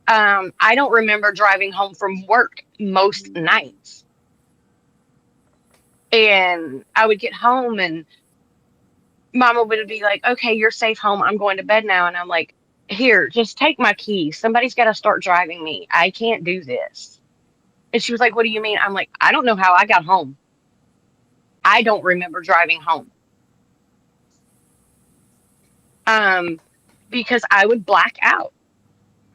I don't remember driving home from work most nights. And I would get home and mama would be like, okay, you're safe home. I'm going to bed now. And I'm like, here, just take my keys. Somebody's got to start driving me. I can't do this. And she was like, what do you mean? I'm like, I don't know how I got home. I don't remember driving home. Um, because I would black out.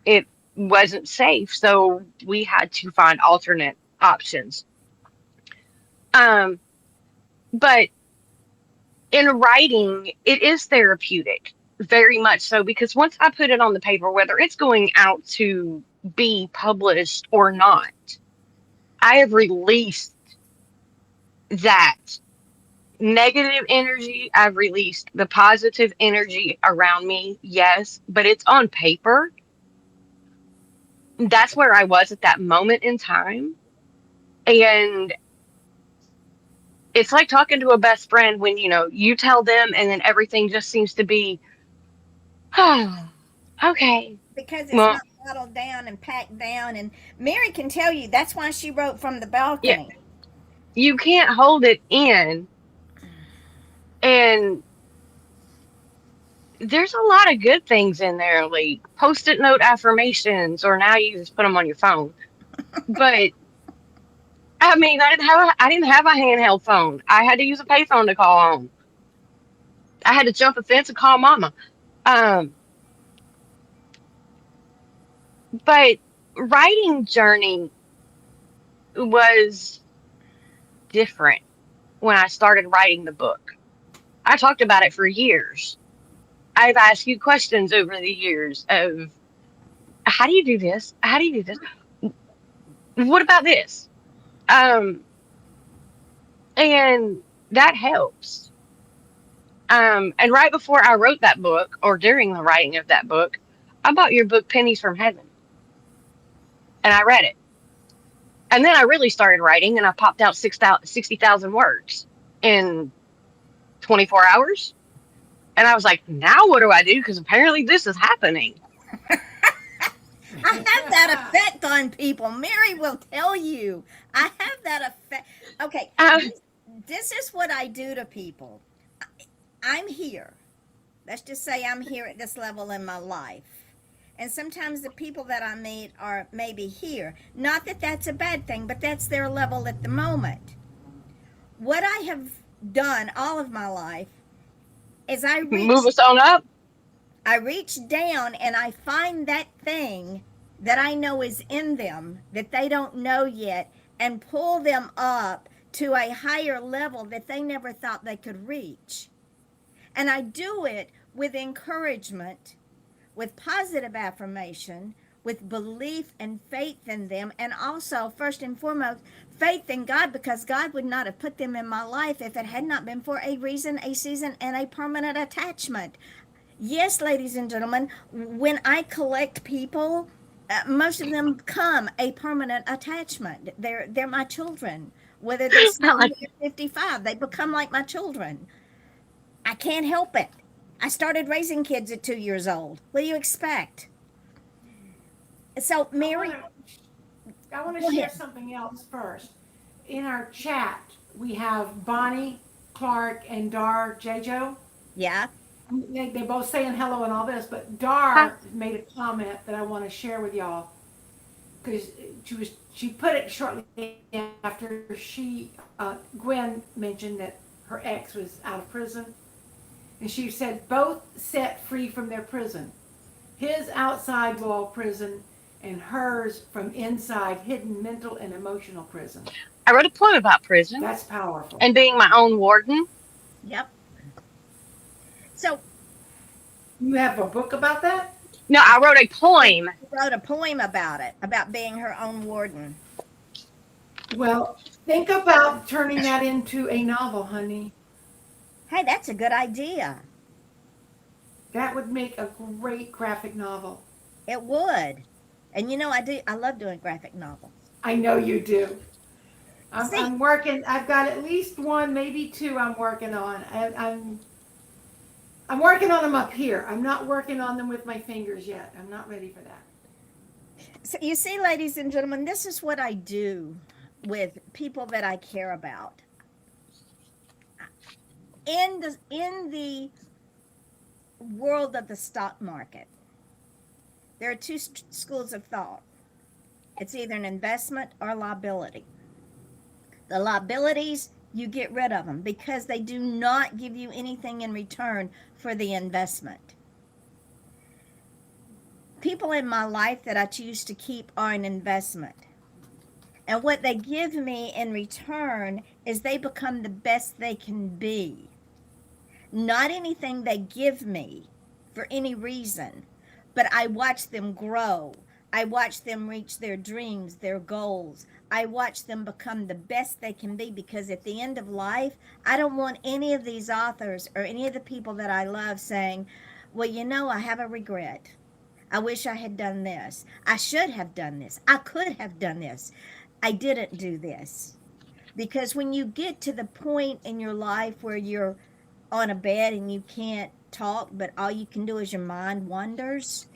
It wasn't safe. So we had to find alternate options. Um, but in writing, it is therapeutic, very much so, because once I put it on the paper, whether it's going out to be published or not, I have released that negative energy. I've released the positive energy around me, yes, but it's on paper. That's where I was at that moment in time. And it's like talking to a best friend when, you tell them and then everything just seems to be, oh, okay. Because it's Well, not bottled down and packed down. And Mary can tell you that's why she wrote from the yeah, balcony. You can't hold it in. And there's a lot of good things in there, like post-it note affirmations, or now you just put them on your phone. But I mean, I didn't have a handheld phone. I had to use a payphone to call home. I had to jump a fence and call mama. Um, but writing journey was different when I started writing the book. I talked about it for years. I've asked you questions over the years of how do you do this? How do you do this? What about this? Um, and that helps. And right before I wrote that book, or during the writing of that book, I bought your book, Pennies from Heaven, and I read it. And then I really started writing, and I popped out 60,000 words in 24 hours. And I was like, now what do I do? Because apparently this is happening. I have that effect on people. Mary will tell you. I have that effect. Okay, Um, this is what I do to people. I'm here. Let's just say I'm here at this level in my life. And sometimes the people that I meet are maybe here. Not that that's a bad thing, but that's their level at the moment. What I have done all of my life is move us on up. I reach down and I find that thing that I know is in them that they don't know yet and pull them up to a higher level that they never thought they could reach. And I do it with encouragement, with positive affirmation, with belief and faith in them, and also, first and foremost, faith in God, because God would not have put them in my life if it had not been for a reason, a season, and a permanent attachment. Yes, ladies and gentlemen, when I collect people, most of them become a permanent attachment. They're my children. Whether they're I 70 like or 55, they become like my children. I can't help it. I started raising kids at 2 years old. What do you expect? So, I want Mary, to I want go to share ahead. something else first. In our chat, we have Bonnie, Clark, and Dar Jajo. Yeah, They're both saying hello and all this, but hi. Dar made a comment that I want to share with y'all because she put it shortly after Gwen mentioned that her ex was out of prison, and she said both set free from their prison, his outside wall prison, and hers from inside hidden mental and emotional prison. I wrote a poem about prison That's powerful. and being my own warden. yep. So, You have a book about that? No, I wrote a she poem. wrote a poem about it, about being her own warden. Well, think about turning that into a novel, honey. Hey, that's a good idea. That would make a great graphic novel. It would. And you know, I love doing graphic novels. I know you do. See, I'm working. I've got at least one, maybe two. I'm working on. I'm working on them up here. I'm not working on them with my fingers yet. I'm not ready for that. so you see, ladies and gentlemen, this is what I do with people that I care about. In the world of the stock market, there are two schools of thought. It's either an investment or liability. The liabilities, you get rid of them because they do not give you anything in return for the investment. People in my life that I choose to keep are an investment. And what they give me in return is they become the best they can be. Not anything they give me for any reason, but I watch them grow. I watch them reach their dreams, their goals. I watch them become the best they can be because at the end of life, I don't want any of these authors or any of the people that I love saying, well, you know, I have a regret. I wish I had done this. I should have done this. I could have done this. I didn't do this. Because when you get to the point in your life where you're on a bed and you can't talk, but all you can do is your mind wanders,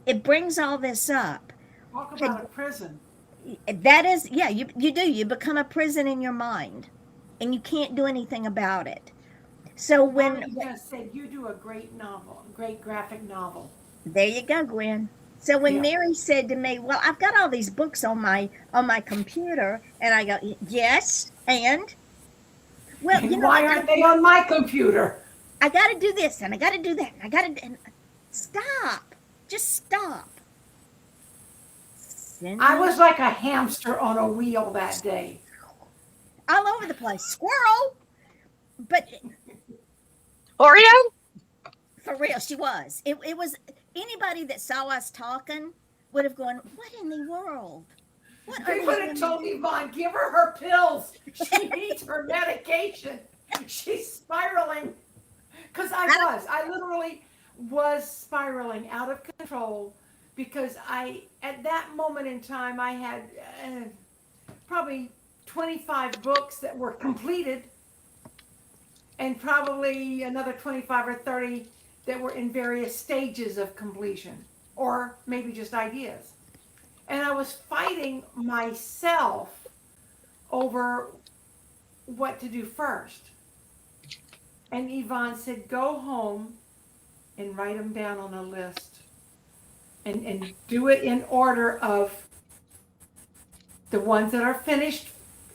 it brings all this up. Talk about a prison. That is, yeah, you do. You become a prison in your mind, and you can't do anything about it. So Mommy just said you do a great novel, a great graphic novel. there you go, Gwen. So when Yeah. Mary said to me, "Well, I've got all these books on my computer," and I go, "Yes, and well, And why aren't they on my computer? I got to do this, and I got to do that, and I got to stop, just stop." Send I me was like a hamster on a wheel that day. all over the place, squirrel. But Oreo? for real, she was. It was anybody that saw us talking would have gone, "What in the world? What are They these would have women told me, doing?" Vaughn, give her her pills. She needs her medication. She's spiraling. Because I literally was spiraling out of control because at that moment in time, I had probably 25 books that were completed and probably another 25 or 30 that were in various stages of completion or maybe just ideas. And I was fighting myself over what to do first. And Yvonne said, go home and write them down on a list and do it in order of the ones that are finished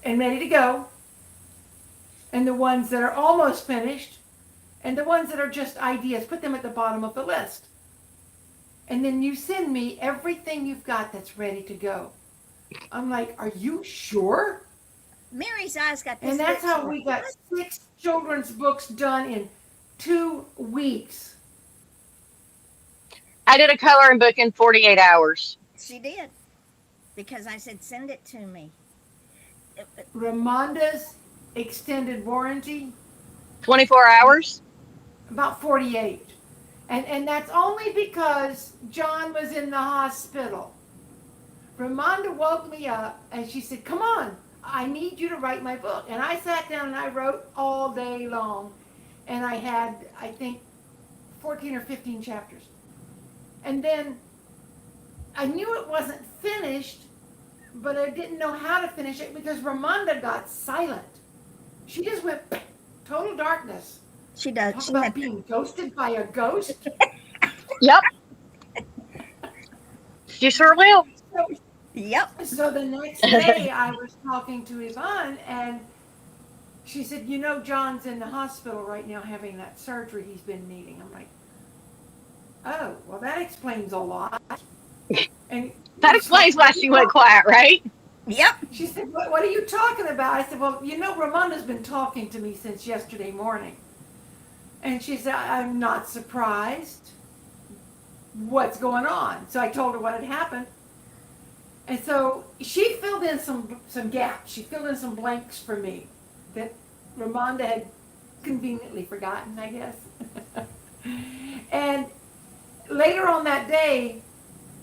and ready to go, and the ones that are almost finished, and the ones that are just ideas. Put them at the bottom of the list. And then you send me everything you've got that's ready to go. I'm like, are you sure? Mary's eyes got this And look. that's how we got 6 children's books done in 2 weeks. I did a coloring book in 48 hours. She did because I said, "Send it to me." Ramonda's extended warranty, 24 hours? about 48. And that's only because John was in the hospital. Ramonda woke me up and she said, come on, I need you to write my book. And I sat down and I wrote all day long. And I had, I think, 14 or 15 chapters. And then I knew it wasn't finished, but I didn't know how to finish it because Ramonda got silent. She just went total darkness. She does. Talk She about had, being ghosted by a ghost. Yep, you sure will. So, yep. so the next day I was talking to Yvonne and she said, you know, John's in the hospital right now having that surgery he's been needing. I'm like, oh, well, that explains a lot. And That explains why she went quiet, right? Yep. she said, what are you talking about? I said, well, you know, Ramonda's been talking to me since yesterday morning. And she said, I'm not surprised. What's going on? So I told her what had happened. And so she filled in some gaps. She filled in some blanks for me that Ramonda had conveniently forgotten, I guess. And later on that day,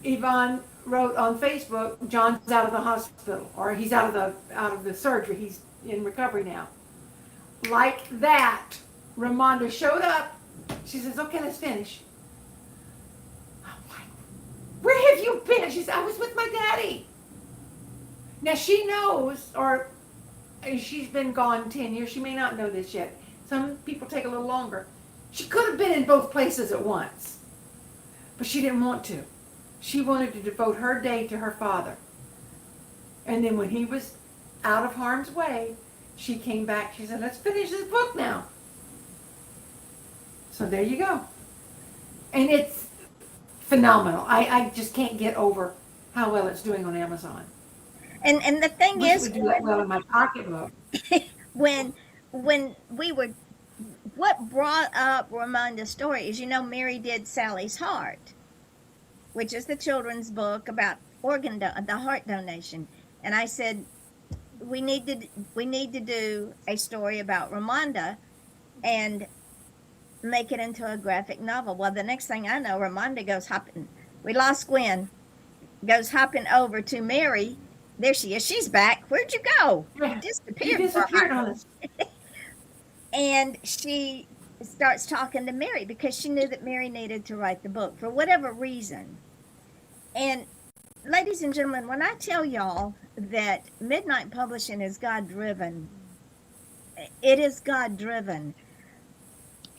Yvonne wrote on Facebook, John's out of the hospital, or he's out of the surgery. He's in recovery now. Like that, Ramonda showed up. She says, okay, let's finish. I'm like, where have you been? She said, I was with my daddy. Now she knows, or she's been gone 10 years. She may not know this yet. Some people take a little longer. She could have been in both places at once, but she didn't want to. She wanted to devote her day to her father. And then when he was out of harm's way, she came back. She said, let's finish this book now. So there you go. And it's phenomenal. I just can't get over how well it's doing on Amazon. And the thing Wish it is, would do that well in my pocketbook. when we were, what brought up Ramonda's story is, Mary did Sally's Heart, which is the children's book about the heart donation. And I said, we need to do a story about Ramonda and make it into a graphic novel. Well, the next thing I know, Ramonda goes hopping. We lost Gwen. Goes hopping over to Mary. There she is. She's back. Where'd you go? You disappeared. You disappeared on us. And she starts talking to Mary because she knew that Mary needed to write the book for whatever reason. And ladies and gentlemen, when I tell y'all that Midnight Publishing is God driven, it is God driven.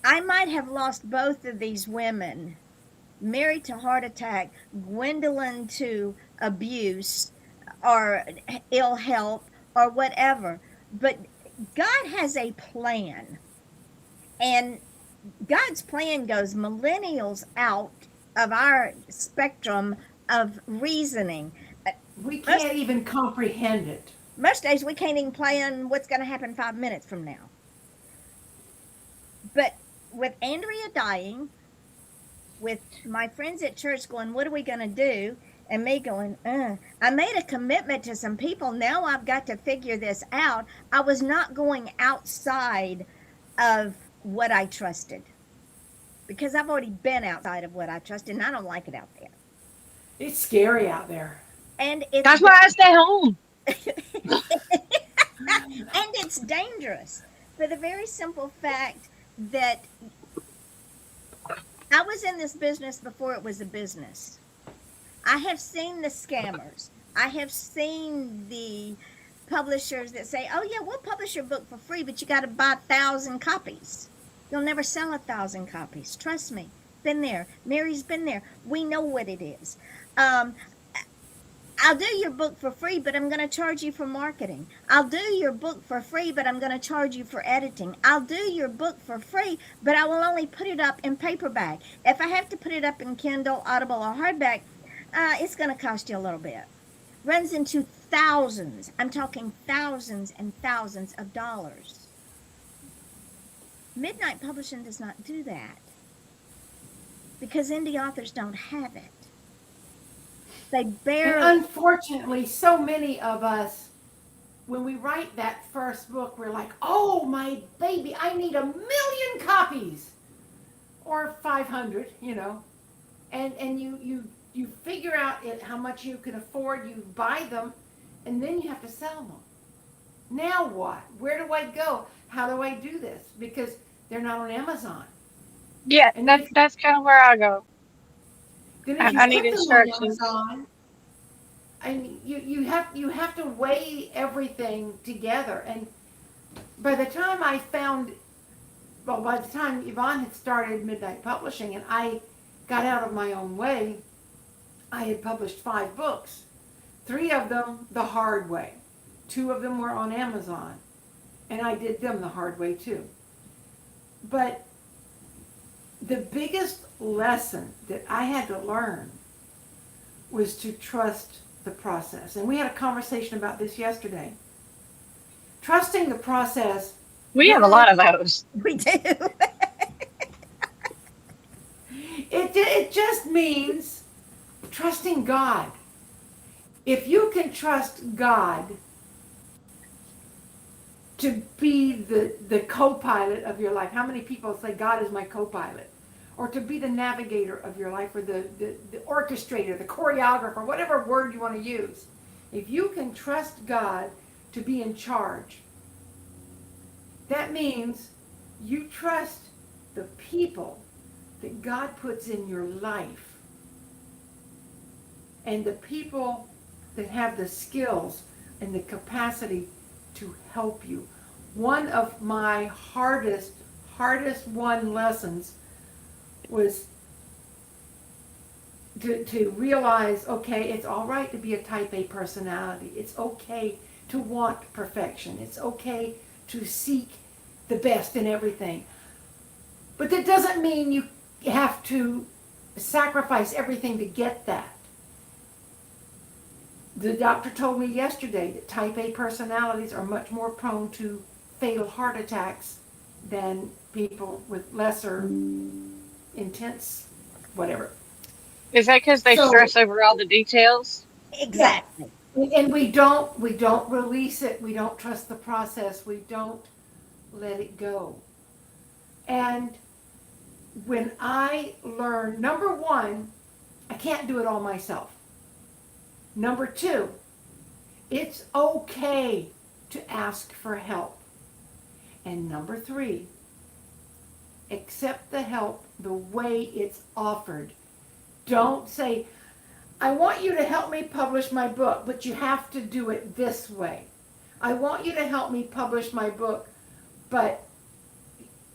I might have lost both of these women, Mary to heart attack, Gwendolyn to abuse or ill health or whatever. But God has a plan. And God's plan goes millennials out of our spectrum of reasoning. Uh, We Most, can't even comprehend it. most days we can't even plan what's going to happen 5 minutes from now. But with Andrea dying, with my friends at church going, what are we going to do? And me going, I made a commitment to some people. Now I've got to figure this out. I was not going outside of what I trusted because I've already been outside of what I trusted and I don't like it out there. It's scary out there. And it's That's why I stay home. and it's dangerous for the very simple fact that I was in this business before it was a business. I have seen the scammers. I have seen the publishers that say, "Oh yeah, we'll publish your book for free, but you got to buy 1,000 copies. You'll never sell 1,000 copies. Trust me. Been there. Mary's been there. We know what it is. Um, I'll do your book for free, but I'm going to charge you for marketing. I'll do your book for free, but I'm going to charge you for editing. I'll do your book for free, but I will only put it up in paperback. If I have to put it up in Kindle, Audible, or hardback, it's going to cost you a little bit. Runs into thousands. I'm talking thousands and thousands of dollars. Midnight Publishing does not do that because indie authors don't have it. They And barely. unfortunately, so many of us, when we write that first book, we're like, oh, my baby, I need 1,000,000 copies or 500, and you figure out how much you can afford, you buy them, and then you have to sell them. Now what? Where do I go? How do I do this? Because they're not on Amazon. Yeah, And that that's kind of where I go. then if you I need put them on instructions. Amazon, and you have to weigh everything together. And by the time by the time Yvonne had started Midnight Publishing and I got out of my own way, I had published 5 books. 3 of them the hard way. 2 of them were on Amazon, and I did them the hard way too. But the biggest lesson that I had to learn was to trust the process. And we had a conversation about this yesterday. Trusting the process We have a not only lot of those. We do. it just means trusting God. If you can trust God to be the co-pilot of your life, how many people say God is my co-pilot? Or to be the navigator of your life, or the orchestrator, the choreographer, whatever word you want to use. If you can trust God to be in charge, that means you trust the people that God puts in your life, and the people that have the skills and the capacity to help you. One of my hardest won lessons was to realize, okay, it's all right to be a type A personality. It's okay to want perfection. It's okay to seek the best in everything. But that doesn't mean you have to sacrifice everything to get that. The doctor told me yesterday that type A personalities are much more prone to fatal heart attacks than people with lesser intense whatever. Is that because they So stress over all the details? yeah, Exactly. and we don't release it. We don't trust the process. We don't let it go. And when I learned, number one, I can't do it all myself. Number two, it's okay to ask for help. And number three, accept the help the way it's offered. Don't say, I want you to help me publish my book, but you have to do it this way. I want you to help me publish my book, but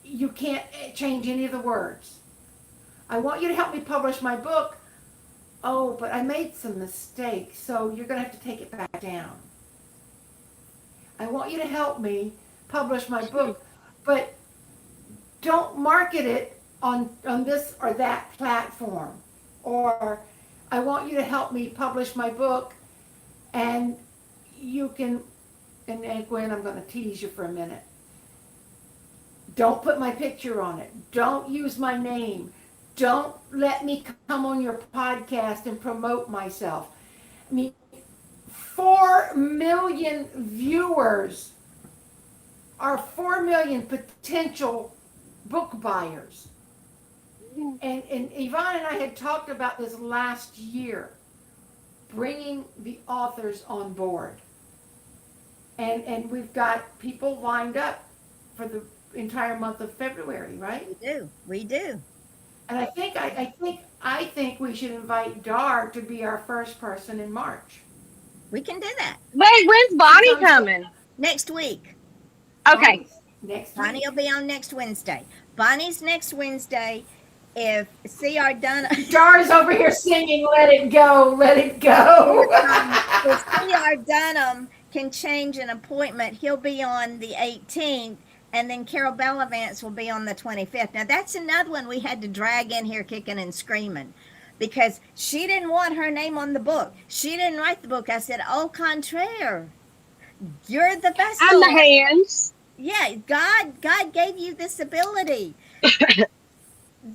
you can't change any of the words. I want you to help me publish my book. Oh, but I made some mistakes, so you're going to have to take it back down. I want you to help me publish my book, but don't market it on this or that platform. Or I want you to help me publish my book, and you can, and Gwen, I'm going to tease you for a minute. Don't put my picture on it. Don't use my name. Don't let me come on your podcast and promote myself. I mean, 4 million viewers are 4 million potential book buyers. And Yvonne and I had talked about this last year, bringing the authors on board. And we've got people lined up for the entire month of February, right? We do. And I think we should invite Dar to be our first person in March. We can do that Wait, when's Bonnie coming? next week. Okay. Next Bonnie week. will be on next Wednesday. Bonnie's next Wednesday. If C.R. Dunham, Dar's over here singing, let it go, let it go. if C.R. Dunham can change an appointment, he'll be on the 18th, and then Carol Bellavance will be on the 25th. Now, that's another one we had to drag in here kicking and screaming because she didn't want her name on the book. She didn't write the book. I said, au contraire. You're the best. I'm the hands. Yeah, God gave you this ability.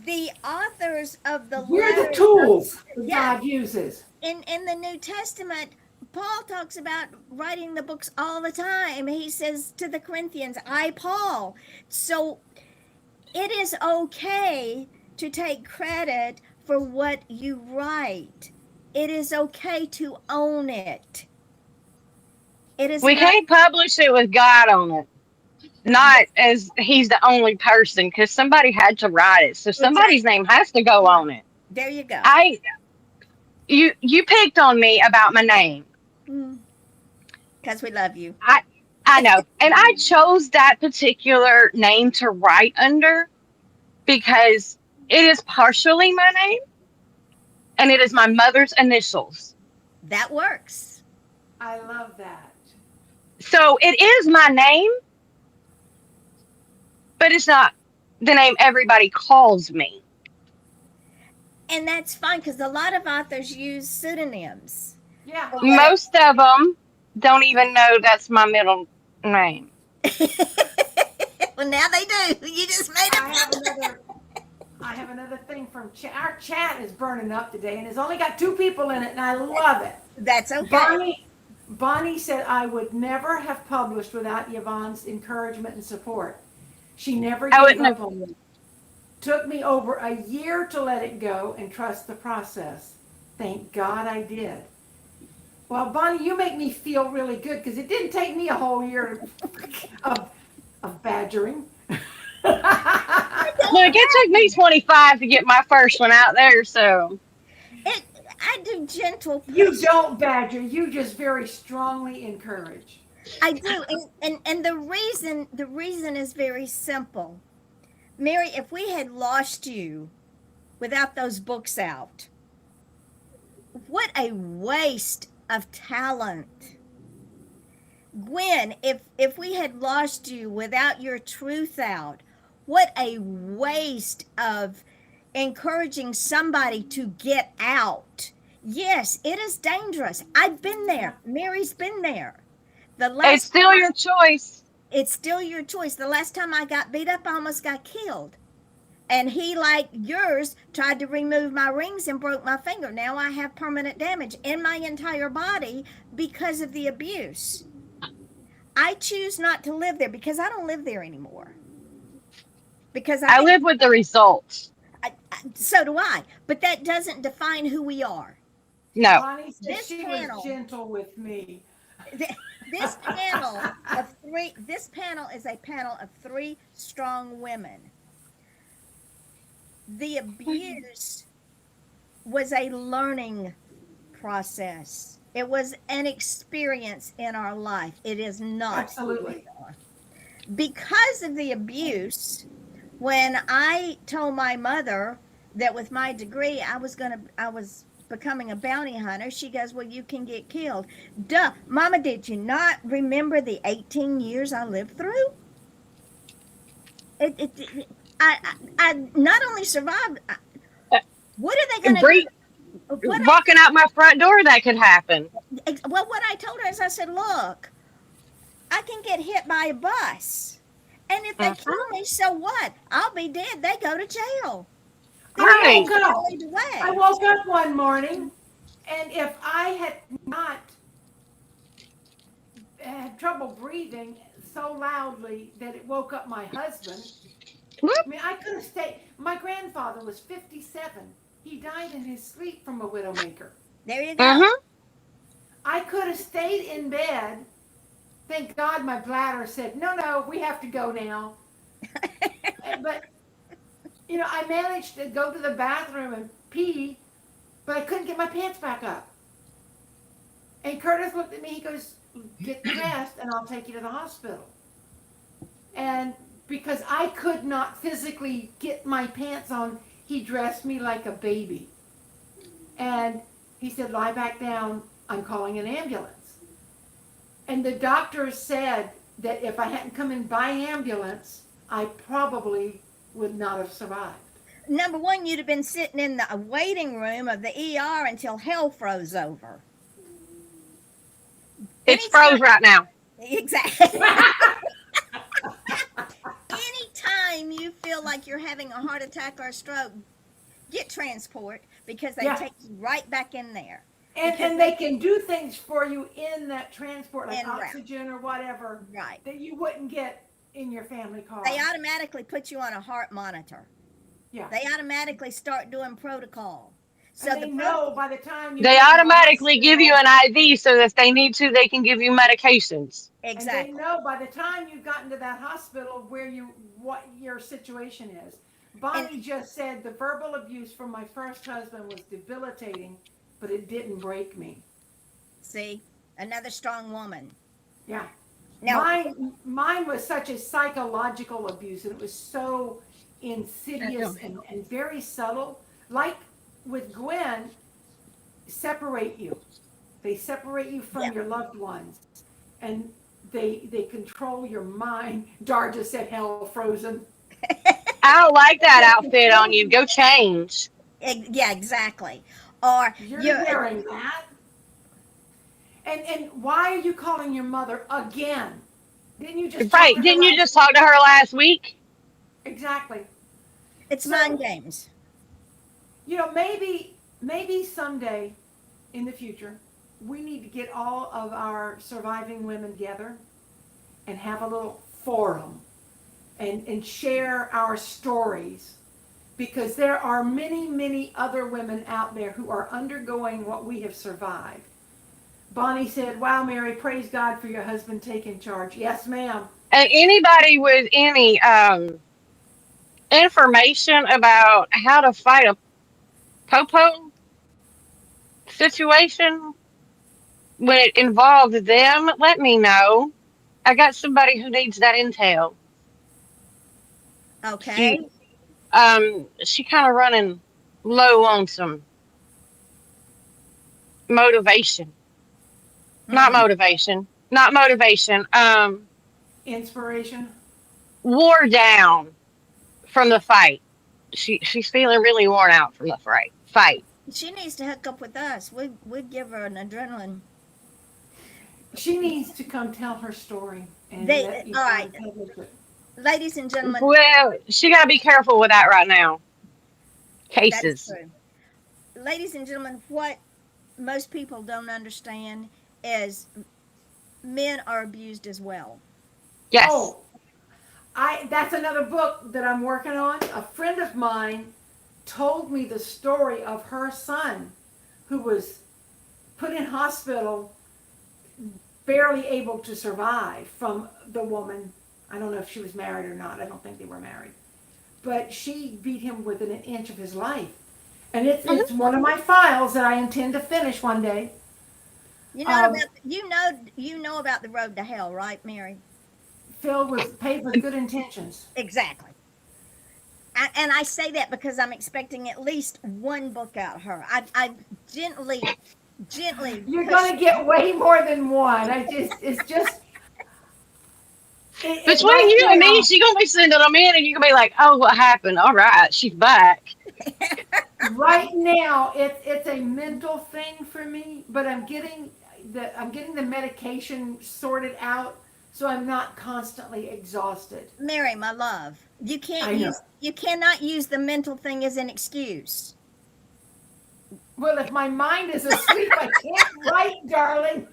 The authors of the We're the letters, tools Yeah. God uses. in the New Testament, Paul talks about writing the books all the time. He says to the Corinthians, I, Paul. So it is okay to take credit for what you write. It is okay to own it. It is We not- can't publish it with God on it. Not as he's the only person, because somebody had to write it. So somebody's name has to go on it. There you go. You picked on me about my name. Because we love you. I know. And I chose that particular name to write under because it is partially my name and it is my mother's initials. That works. I love that. So it is my name, but it's not the name everybody calls me. And that's fine because a lot of authors use pseudonyms. Yeah. Most of them don't even know that's my middle name. Well, now they do. You just made it. I have another thing from chat. Our chat is burning up today, and it's only got 2 people in it, and I love it. That's okay. Bonnie said I would never have published without Yvonne's encouragement and support. She never gave up on me. Took me over a year to let it go and trust the process. Thank God I did. Well, Bonnie, you make me feel really good because it didn't take me a whole year of badgering. Look, it took me 25 to get my first one out there, so. I do gentle. You don't badger. You just very strongly encourage. I do, and the reason is very simple. Mary, if we had lost you without those books out, what a waste of talent. Gwen, if we had lost you without your truth out, what a waste of encouraging somebody to get out. Yes, it is dangerous. I've been there. Mary's been there. It's still your choice. It's still your choice. The last time I got beat up, I almost got killed. And he, like yours, tried to remove my rings and broke my finger. Now I have permanent damage in my entire body because of the abuse. I choose not to live there because I don't live there anymore. Because I live with the results. So do I. But that doesn't define who we are. No. Bonnie said she was gentle with me. This panel of 3. This panel is a panel of 3 strong women. The abuse was a learning process. It was an experience in our life. It is not who we Absolutely. are. Because of the abuse, when I told my mother that with my degree I was becoming a bounty hunter, she goes, "Well, you can get killed." Duh, Mama, did you not remember the 18 years I lived through? I not only survived. Uh, What are they going to Bree, do? walking out my front door, that could happen. Well, what I told her is, I said, "Look, I can get hit by a bus, and if they Uh-huh. kill me, so what? I'll be dead. They go to jail. There's I Right. woke no up. other I way." woke up one morning, and if I had not had trouble breathing so loudly that it woke up my husband, Whoop. I mean, I could have stayed. My grandfather was 57. He died in his sleep from a widowmaker. There you go. Uh-huh. I could have stayed in bed. Thank God my bladder said, no, no, we have to go now. But, I managed to go to the bathroom and pee, but I couldn't get my pants back up. And Curtis looked at me, he goes, get dressed and I'll take you to the hospital. And because I could not physically get my pants on, he dressed me like a baby. And he said, lie back down, I'm calling an ambulance. And the doctor said that if I hadn't come in by ambulance, I probably would not have survived. Number one, you'd have been sitting in the waiting room of the ER until hell froze over. It's froze Anytime, right now. exactly. Anytime you feel like you're having a heart attack or a stroke, get transport, because they Yeah. take you right back in there. And, Because and they can do things for you in that transport, like En route. oxygen or whatever, Right. that you wouldn't get in your family car. They automatically put you on a heart monitor. Yeah. They automatically start doing protocol. So And they know by the time you They get to the automatically give you hospital, an IV so that if they need to, they can give you medications. and they exactly. know by the time you've gotten to that hospital what your situation is. Bonnie just said the verbal abuse from my first husband was debilitating, but it didn't break me. See, another strong woman. Yeah. Now, Mine was such a psychological abuse, and it was so insidious and very subtle. Like with Gwen, separate you. They separate you from yeah, your loved ones, and they control your mind. Dar just said hell frozen. I don't like that They outfit on control you. you. Go change. yeah, exactly. Or You're you're wearing that. And why are you calling your mother again? Didn't you just talk Right. to her Didn't you last just talk to her last week? Exactly. it's mind So, games. maybe someday in the future, we need to get all of our surviving women together and have a little forum and share our stories, because there are many, many other women out there who are undergoing what we have survived. Bonnie said, wow, Mary, praise God for your husband taking charge. Yes, ma'am. And anybody with any information about how to fight a popo situation when it involves them, let me know. I got somebody who needs that intel. Okay. She kind of running low on some motivation. Not Hmm. motivation. Not motivation. Inspiration. Wore down from the fight. She's feeling really worn out from the fight. She needs to hook up with us. We'd give her an adrenaline. She needs to come tell her story and They let you all right, guys publish it. ladies and gentlemen, Well, she got to be careful with that right now. that is Cases. true. Ladies and gentlemen, what most people don't understand is men are abused as well. Yes. Oh, that's another book that I'm working on. A friend of mine told me the story of her son who was put in hospital, barely able to survive from the woman. I don't know if she was married or not. I don't think they were married. But she beat him within an inch of his life. And it's one of my files that I intend to finish one day. You know Um, about you know about the road to hell, right, Mary? paved with good intentions. Exactly. And I say that because I'm expecting at least one book out of her. I gently You're push. gonna get way more than one. It's just, Between right you and me, now, she gonna be sending them in, and you gonna be like, "Oh, what happened? All right, she's back." it's a mental thing for me, but I'm getting the medication sorted out, so I'm not constantly exhausted. Mary, my love, I know. you cannot use the mental thing as an excuse. Well, if my mind is asleep, I can't write, darling.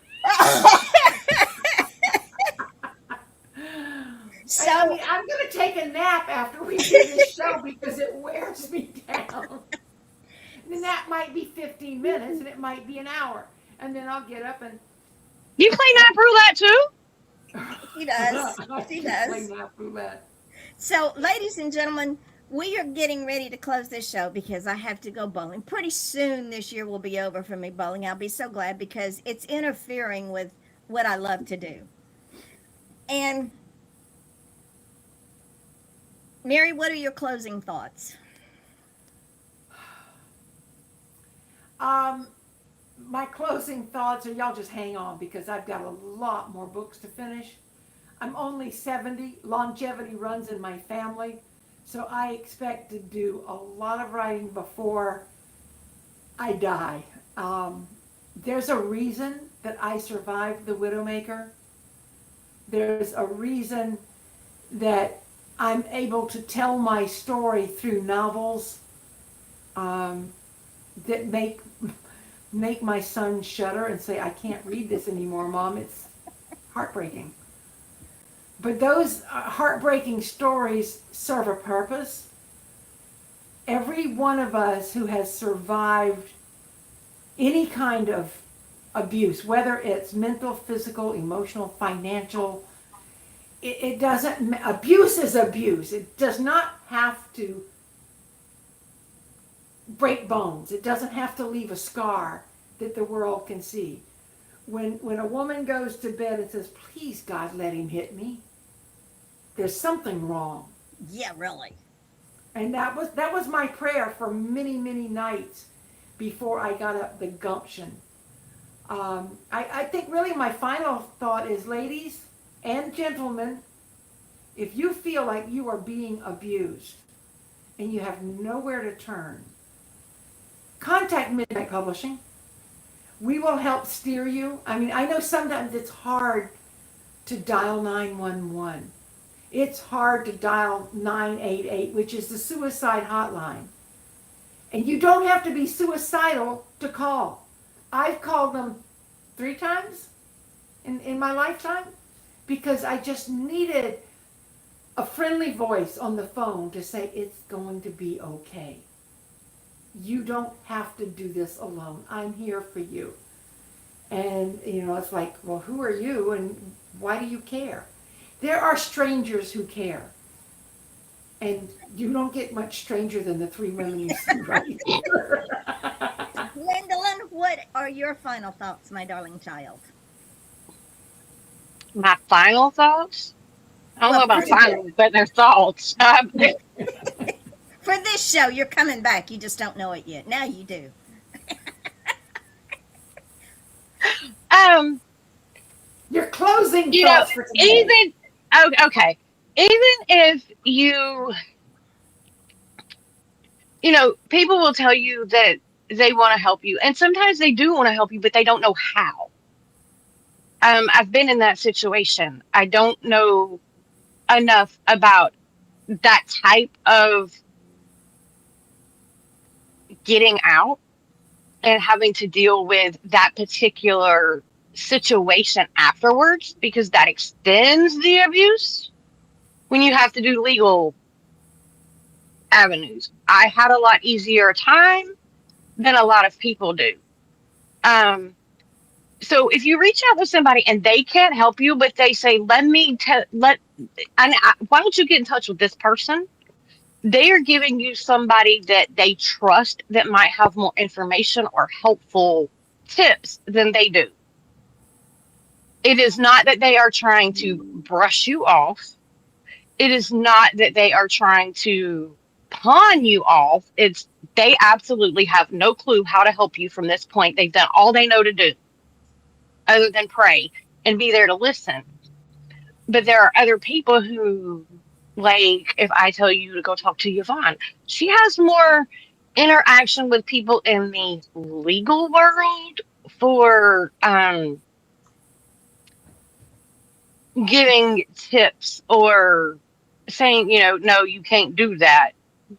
I So mean, I'm going to take a nap after we do this show because it wears me down. And that might be 15 minutes and it might be an hour. And then I'll get up and You play nap roulette too? she does. I She do play does. nap roulette. So, ladies and gentlemen, we are getting ready to close this show because I have to go bowling. Pretty soon this year will be over for me bowling. I'll be so glad because it's interfering with what I love to do. And Mary, what are your closing thoughts? Um, my closing thoughts are y'all just hang on because I've got a lot more books to finish. I'm only 70. Longevity runs in my family. So I expect to do a lot of writing before I die. There's a reason that I survived the Widowmaker. There's a reason that I'm able to tell my story through novels um, that make my son shudder and say, "I can't read this anymore, Mom. It's heartbreaking." But those heartbreaking stories serve a purpose. Every one of us who has survived any kind of abuse, whether it's mental, physical, emotional, financial, it doesn't, abuse is abuse. It does not have to break bones. It doesn't have to leave a scar that the world can see. When a woman goes to bed and says, "Please, God, let him hit me," there's something wrong. Yeah, really. And that was my prayer for many, many nights before I got up the gumption. I think really my final thought is, ladies and gentlemen, if you feel like you are being abused and you have nowhere to turn, contact Midnight Publishing. We will help steer you. I mean, I know sometimes it's hard to dial 911. It's hard to dial 988, which is the suicide hotline. And you don't have to be suicidal to call. I've called them 3 times in my lifetime because I just needed a friendly voice on the phone to say, "It's going to be okay. You don't have to do this alone. I'm here for you." And, it's like, well, who are you and why do you care? There are strangers who care. And you don't get much stranger than the 3 women you see right here. Gwendolyn, what are your final thoughts, my darling child? My final thoughts. I don't Well, know for, about final, but they're thoughts. for this show, you're coming back. You just don't know it yet. Now you do. um, Your closing you know, thoughts for today. even okay, even if people will tell you that they want to help you, and sometimes they do want to help you, but they don't know how. I've been in that situation. I don't know enough about that type of getting out and having to deal with that particular situation afterwards because that extends the abuse when you have to do legal avenues. I had a lot easier time than a lot of people do. Um, so if you reach out to somebody and they can't help you, but they say, "Let me tell, let, why don't you get in touch with this person?" They are giving you somebody that they trust that might have more information or helpful tips than they do. It is not that they are trying to brush you off. It is not that they are trying to pawn you off. It's they absolutely have no clue how to help you from this point. They've done all they know to do other than pray and be there to listen. But there are other people who, like, if I tell you to go talk to Yvonne, she has more interaction with people in the legal world for giving tips or saying, no, you can't do that.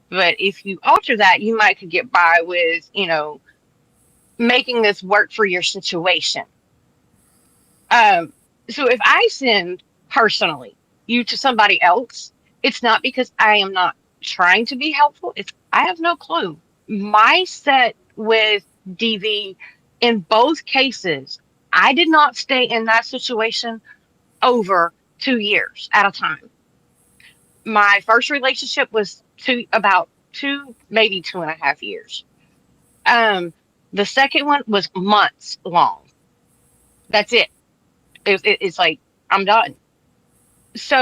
But if you alter that, you might could get by with, making this work for your situation. Um, so if I send personally you to somebody else, it's not because I am not trying to be helpful. It's I have no clue. My set with DV in both cases, I did not stay in that situation over 2 years at a time. My first relationship was about two, maybe 2.5 years. Um, the second one was months long. That's it. It's like I'm done.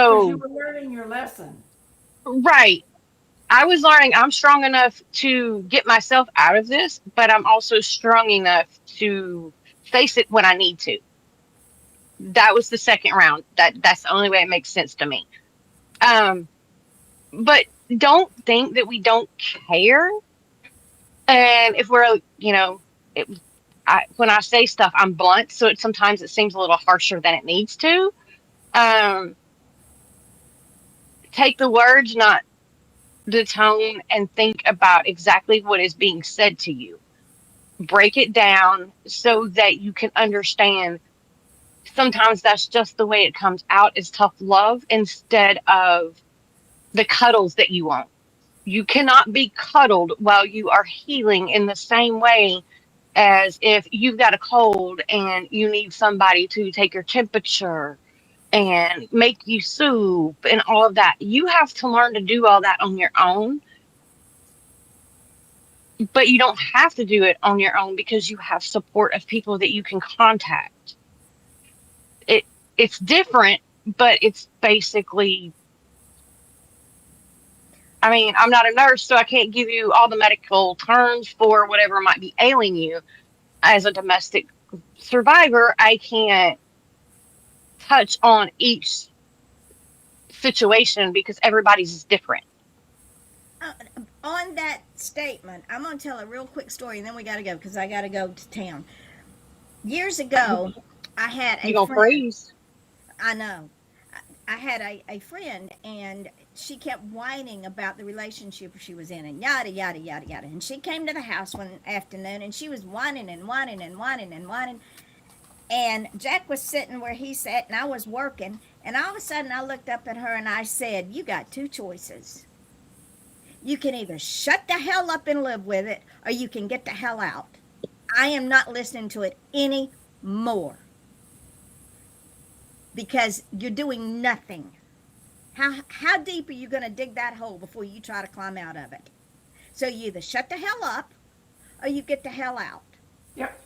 Because you So were learning your lesson. right, I was learning I'm strong enough to get myself out of this, but I'm also strong enough to face it when I need to. That was the second round. That's the only way it makes sense to me. Um, but don't think that we don't care. And if we're, it, when I say stuff, I'm blunt, so sometimes it seems a little harsher than it needs to. Um, take the words, not the tone, and think about exactly what is being said to you. Break it down so that you can understand. Sometimes that's just the way it comes out is tough love instead of the cuddles that you want. You cannot be cuddled while you are healing in the same way as if you've got a cold and you need somebody to take your temperature and make you soup and all of that. You have to learn to do all that on your own, but you don't have to do it on your own because you have support of people that you can contact. It it's different, but it's basically, I mean, I'm not a nurse, so I can't give you all the medical terms for whatever might be ailing you. As a domestic survivor, I can't touch on each situation because everybody's is different. Uh, on that statement, I'm going to tell a real quick story and then we got to go because I got to go to town. Years ago, I had You a gonna friend. freeze? I know. I had a friend and she kept whining about the relationship she was in and yada, yada, yada, yada. And she came to the house one afternoon and she was whining and whining and whining and whining. And Jack was sitting where he sat and I was working. And all of a sudden I looked up at her and I said, "You got two choices. You can either shut the hell up and live with it or you can get the hell out. I am not listening to it anymore because you're doing nothing. How deep are you going to dig that hole before you try to climb out of it? So you either shut the hell up or you get the hell out." Yep.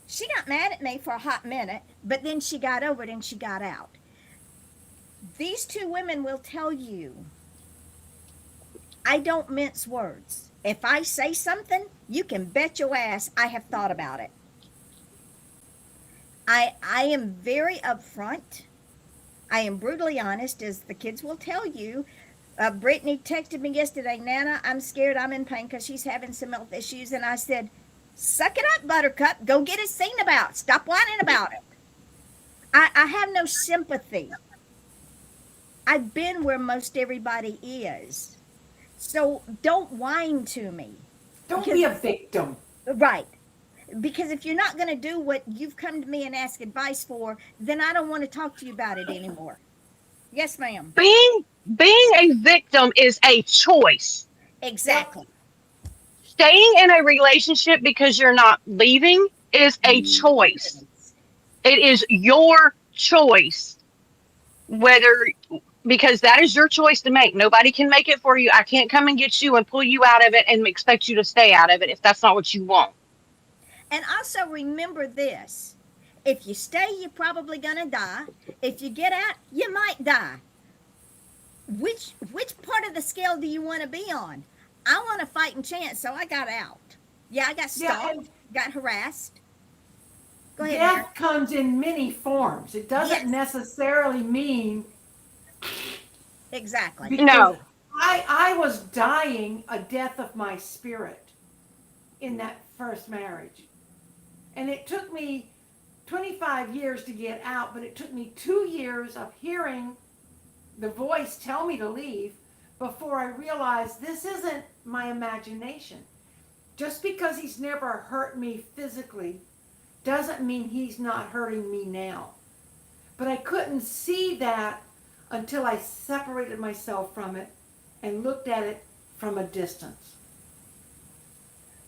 She got mad at me for a hot minute, but then she got over it and she got out. These two women will tell you I don't mince words. If I say something, you can bet your ass I have thought about it. I am very upfront. I am brutally honest, as the kids will tell you. Brittany texted me yesterday, "Nana, I'm scared, I'm in pain because she's having some health issues." And I said, "Suck it up, Buttercup. Go get it seen about. Stop whining about it." I have no sympathy. I've been where most everybody is. So don't whine to me. Don't Because, be a victim. right. Because if you're not going to do what you've come to me and ask advice for, then I don't want to talk to you about it anymore. Yes, ma'am. Being a victim is a choice. Exactly. Staying in a relationship because you're not leaving is a choice. It is your choice whether because that is your choice to make. Nobody can make it for you. I can't come and get you and pull you out of it and expect you to stay out of it if that's not what you want. And also remember this. If you stay, you're probably gonna die. If you get out, you might die. Which part of the scale do you want to be on? I want a fighting chance, so I got out. Yeah, I got Yeah, stalked, and got harassed. Go ahead, Mary. death comes in many forms. It doesn't Yes, necessarily mean exactly. because No. I was dying a death of my spirit in that first marriage. And it took me 25 years to get out, but it took me 2 years of hearing the voice tell me to leave before I realized this isn't my imagination. Just because he's never hurt me physically doesn't mean he's not hurting me now. But I couldn't see that until I separated myself from it and looked at it from a distance.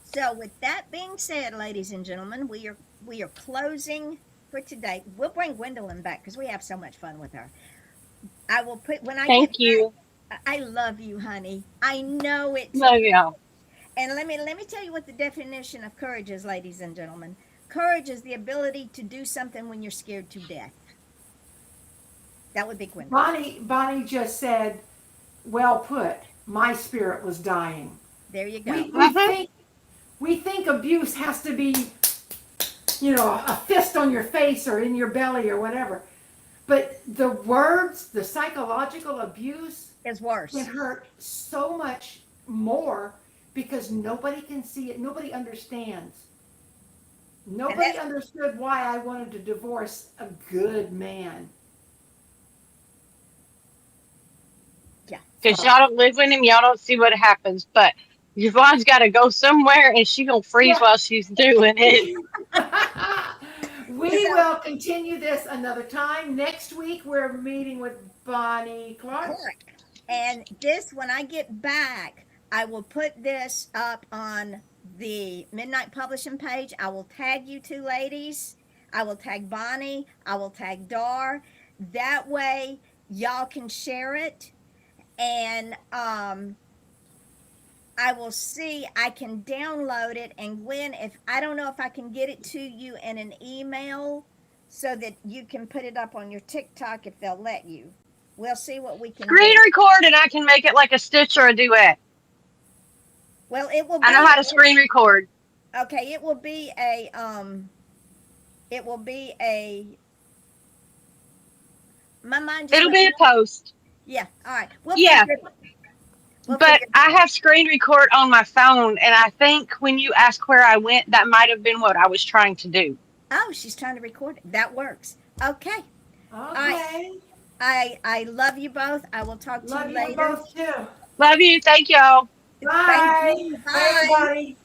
So, with that being said, ladies and gentlemen, we are closing for today. We'll bring Gwendolyn back because we have so much fun with her. I will put when I get Thank you. back. I love you, honey. I know it Love took. y'all. And let me tell you what the definition of courage is, ladies and gentlemen. Courage is the ability to do something when you're scared to death. That would be Gwendolyn. Bonnie just said, well put, my spirit was dying. There you We, go. we Uh-huh. think we think abuse has to be, a fist on your face or in your belly or whatever. But the words, the psychological abuse It's can worse. hurt so much more because nobody can see it. Nobody understands. And Nobody that's understood why I wanted to divorce a good man. yeah. Because y'all don't live with him, y'all don't see what happens. But Yvonne's got to go somewhere, and she gonna freeze Yeah. while she's doing it. We will continue this another time. Next week, we're meeting with Bonnie Clark. Correct. And this, when I get back, I will put this up on the Midnight Publishing page. I will tag you two ladies. I will tag Bonnie. I will tag Dar. That way, y'all can share it. And I will see. I can download it. And Gwen, if I don't know if I can get it to you in an email so that you can put it up on your TikTok if they'll let you. We'll see what we can Screen do. record, and I can make it like a stitch or a duet. Well, it will I know be how to screen record. okay. It will be a It will be a. My mind just It'll went. be a post. Yeah. All right. We'll Yeah, figure. We'll but figure. I have screen record on my phone, and I think when you ask where I went, that might have been what I was trying to do. Oh, she's trying to record it. That works. Okay. All right. Okay. I love you both. I will talk to Love you you later. both too. Love you. Thank y'all. Thank Bye. you. Bye, Bye. everybody.